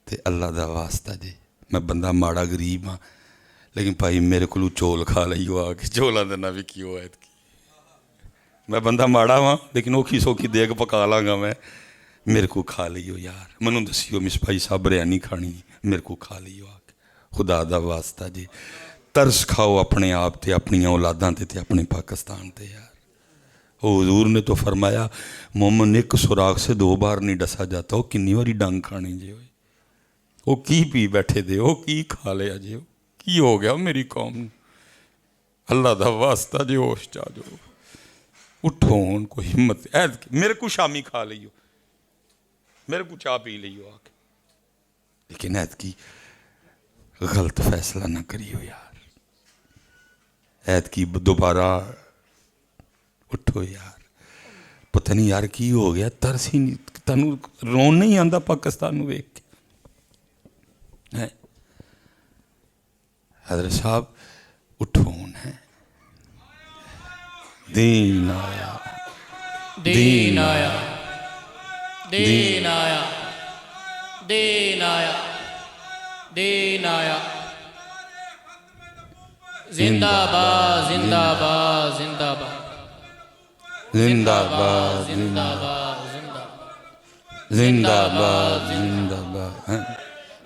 تے اللہ دا واسطہ جے, میں بندہ ماڑا غریب ہاں لیکن بھائی میرے کو چول کھا لئیو آ کے, چولاں دے نہ بھی کیوں ہے, میں بندہ ماڑا ہاں لیکن اوکھی سوکھی دیگ پکا لاں گا, میں میرے کو کھا لئیو یار, منوں دسیو مصباحی صاحب بریانی کھانی, میرے کو کھا لئیو آ کے, خدا دا واسطہ جے ترس کھاؤ اپنے آپ تے, اپنی اولاداں تے اپنے پاکستان تے یار. حضور نے تو فرمایا مومن ایک سوراخ سے 2 بار نہیں ڈسا جاتا, وہ کنی واری ڈنگ کھانے جے ہوئے, وہ کی پی بیٹھے دے, وہ کی کھا لیا جے, کی ہو گیا میری قوم, اللہ دا واسطہ جے ہوش چاہ جو اٹھو, ان کو ہمت میرے کو شامی کھا لئیو, میرے کو چاہ پی لئیو آ کے, لیکن ایت کی غلط فیصلہ نہ کریو یار, ایت کی دوبارہ اٹھو یار. پتہ نہیں یار کی ہو گیا, ترس ہی نہیں, تنو رون نہیں آندہ پاکستان نو ویکھ کے. حضرت صاحب اٹھون ہے, دین آیا, دین آیا, دین آیا, دین آیا, دین آیا. زندہ باد زندہ باد زندہ باد زندہ باد زندہ باد زندہ باد زندہ باد.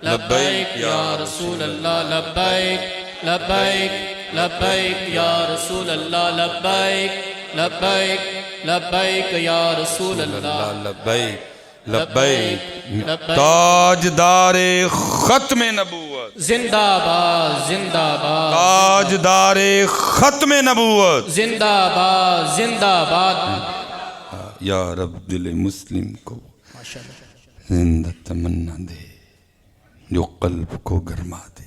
لبیک یا رسول اللہ لبیک لبیک لبیک یا رسول اللہ لبیک لبیک لبیک یا رسول اللہ لبیک لبیک. تاجدار ختم نبوت زندہ باد زندہ باد, تاجدار ختم نبوت زندہ باد زندہ باد. یا رب دل مسلم کو زندہ تمنا دے, جو قلب کو گرما دے,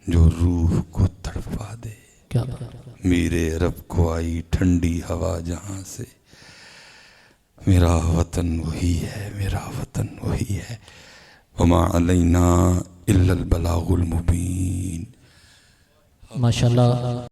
جو روح کو تڑپا دے. میرے رب کو آئی ٹھنڈی ہوا جہاں سے, میرا وطن وہی ہے, میرا وطن وہی ہے. وما علینا الا البلاغ المبین. ماشاءاللہ.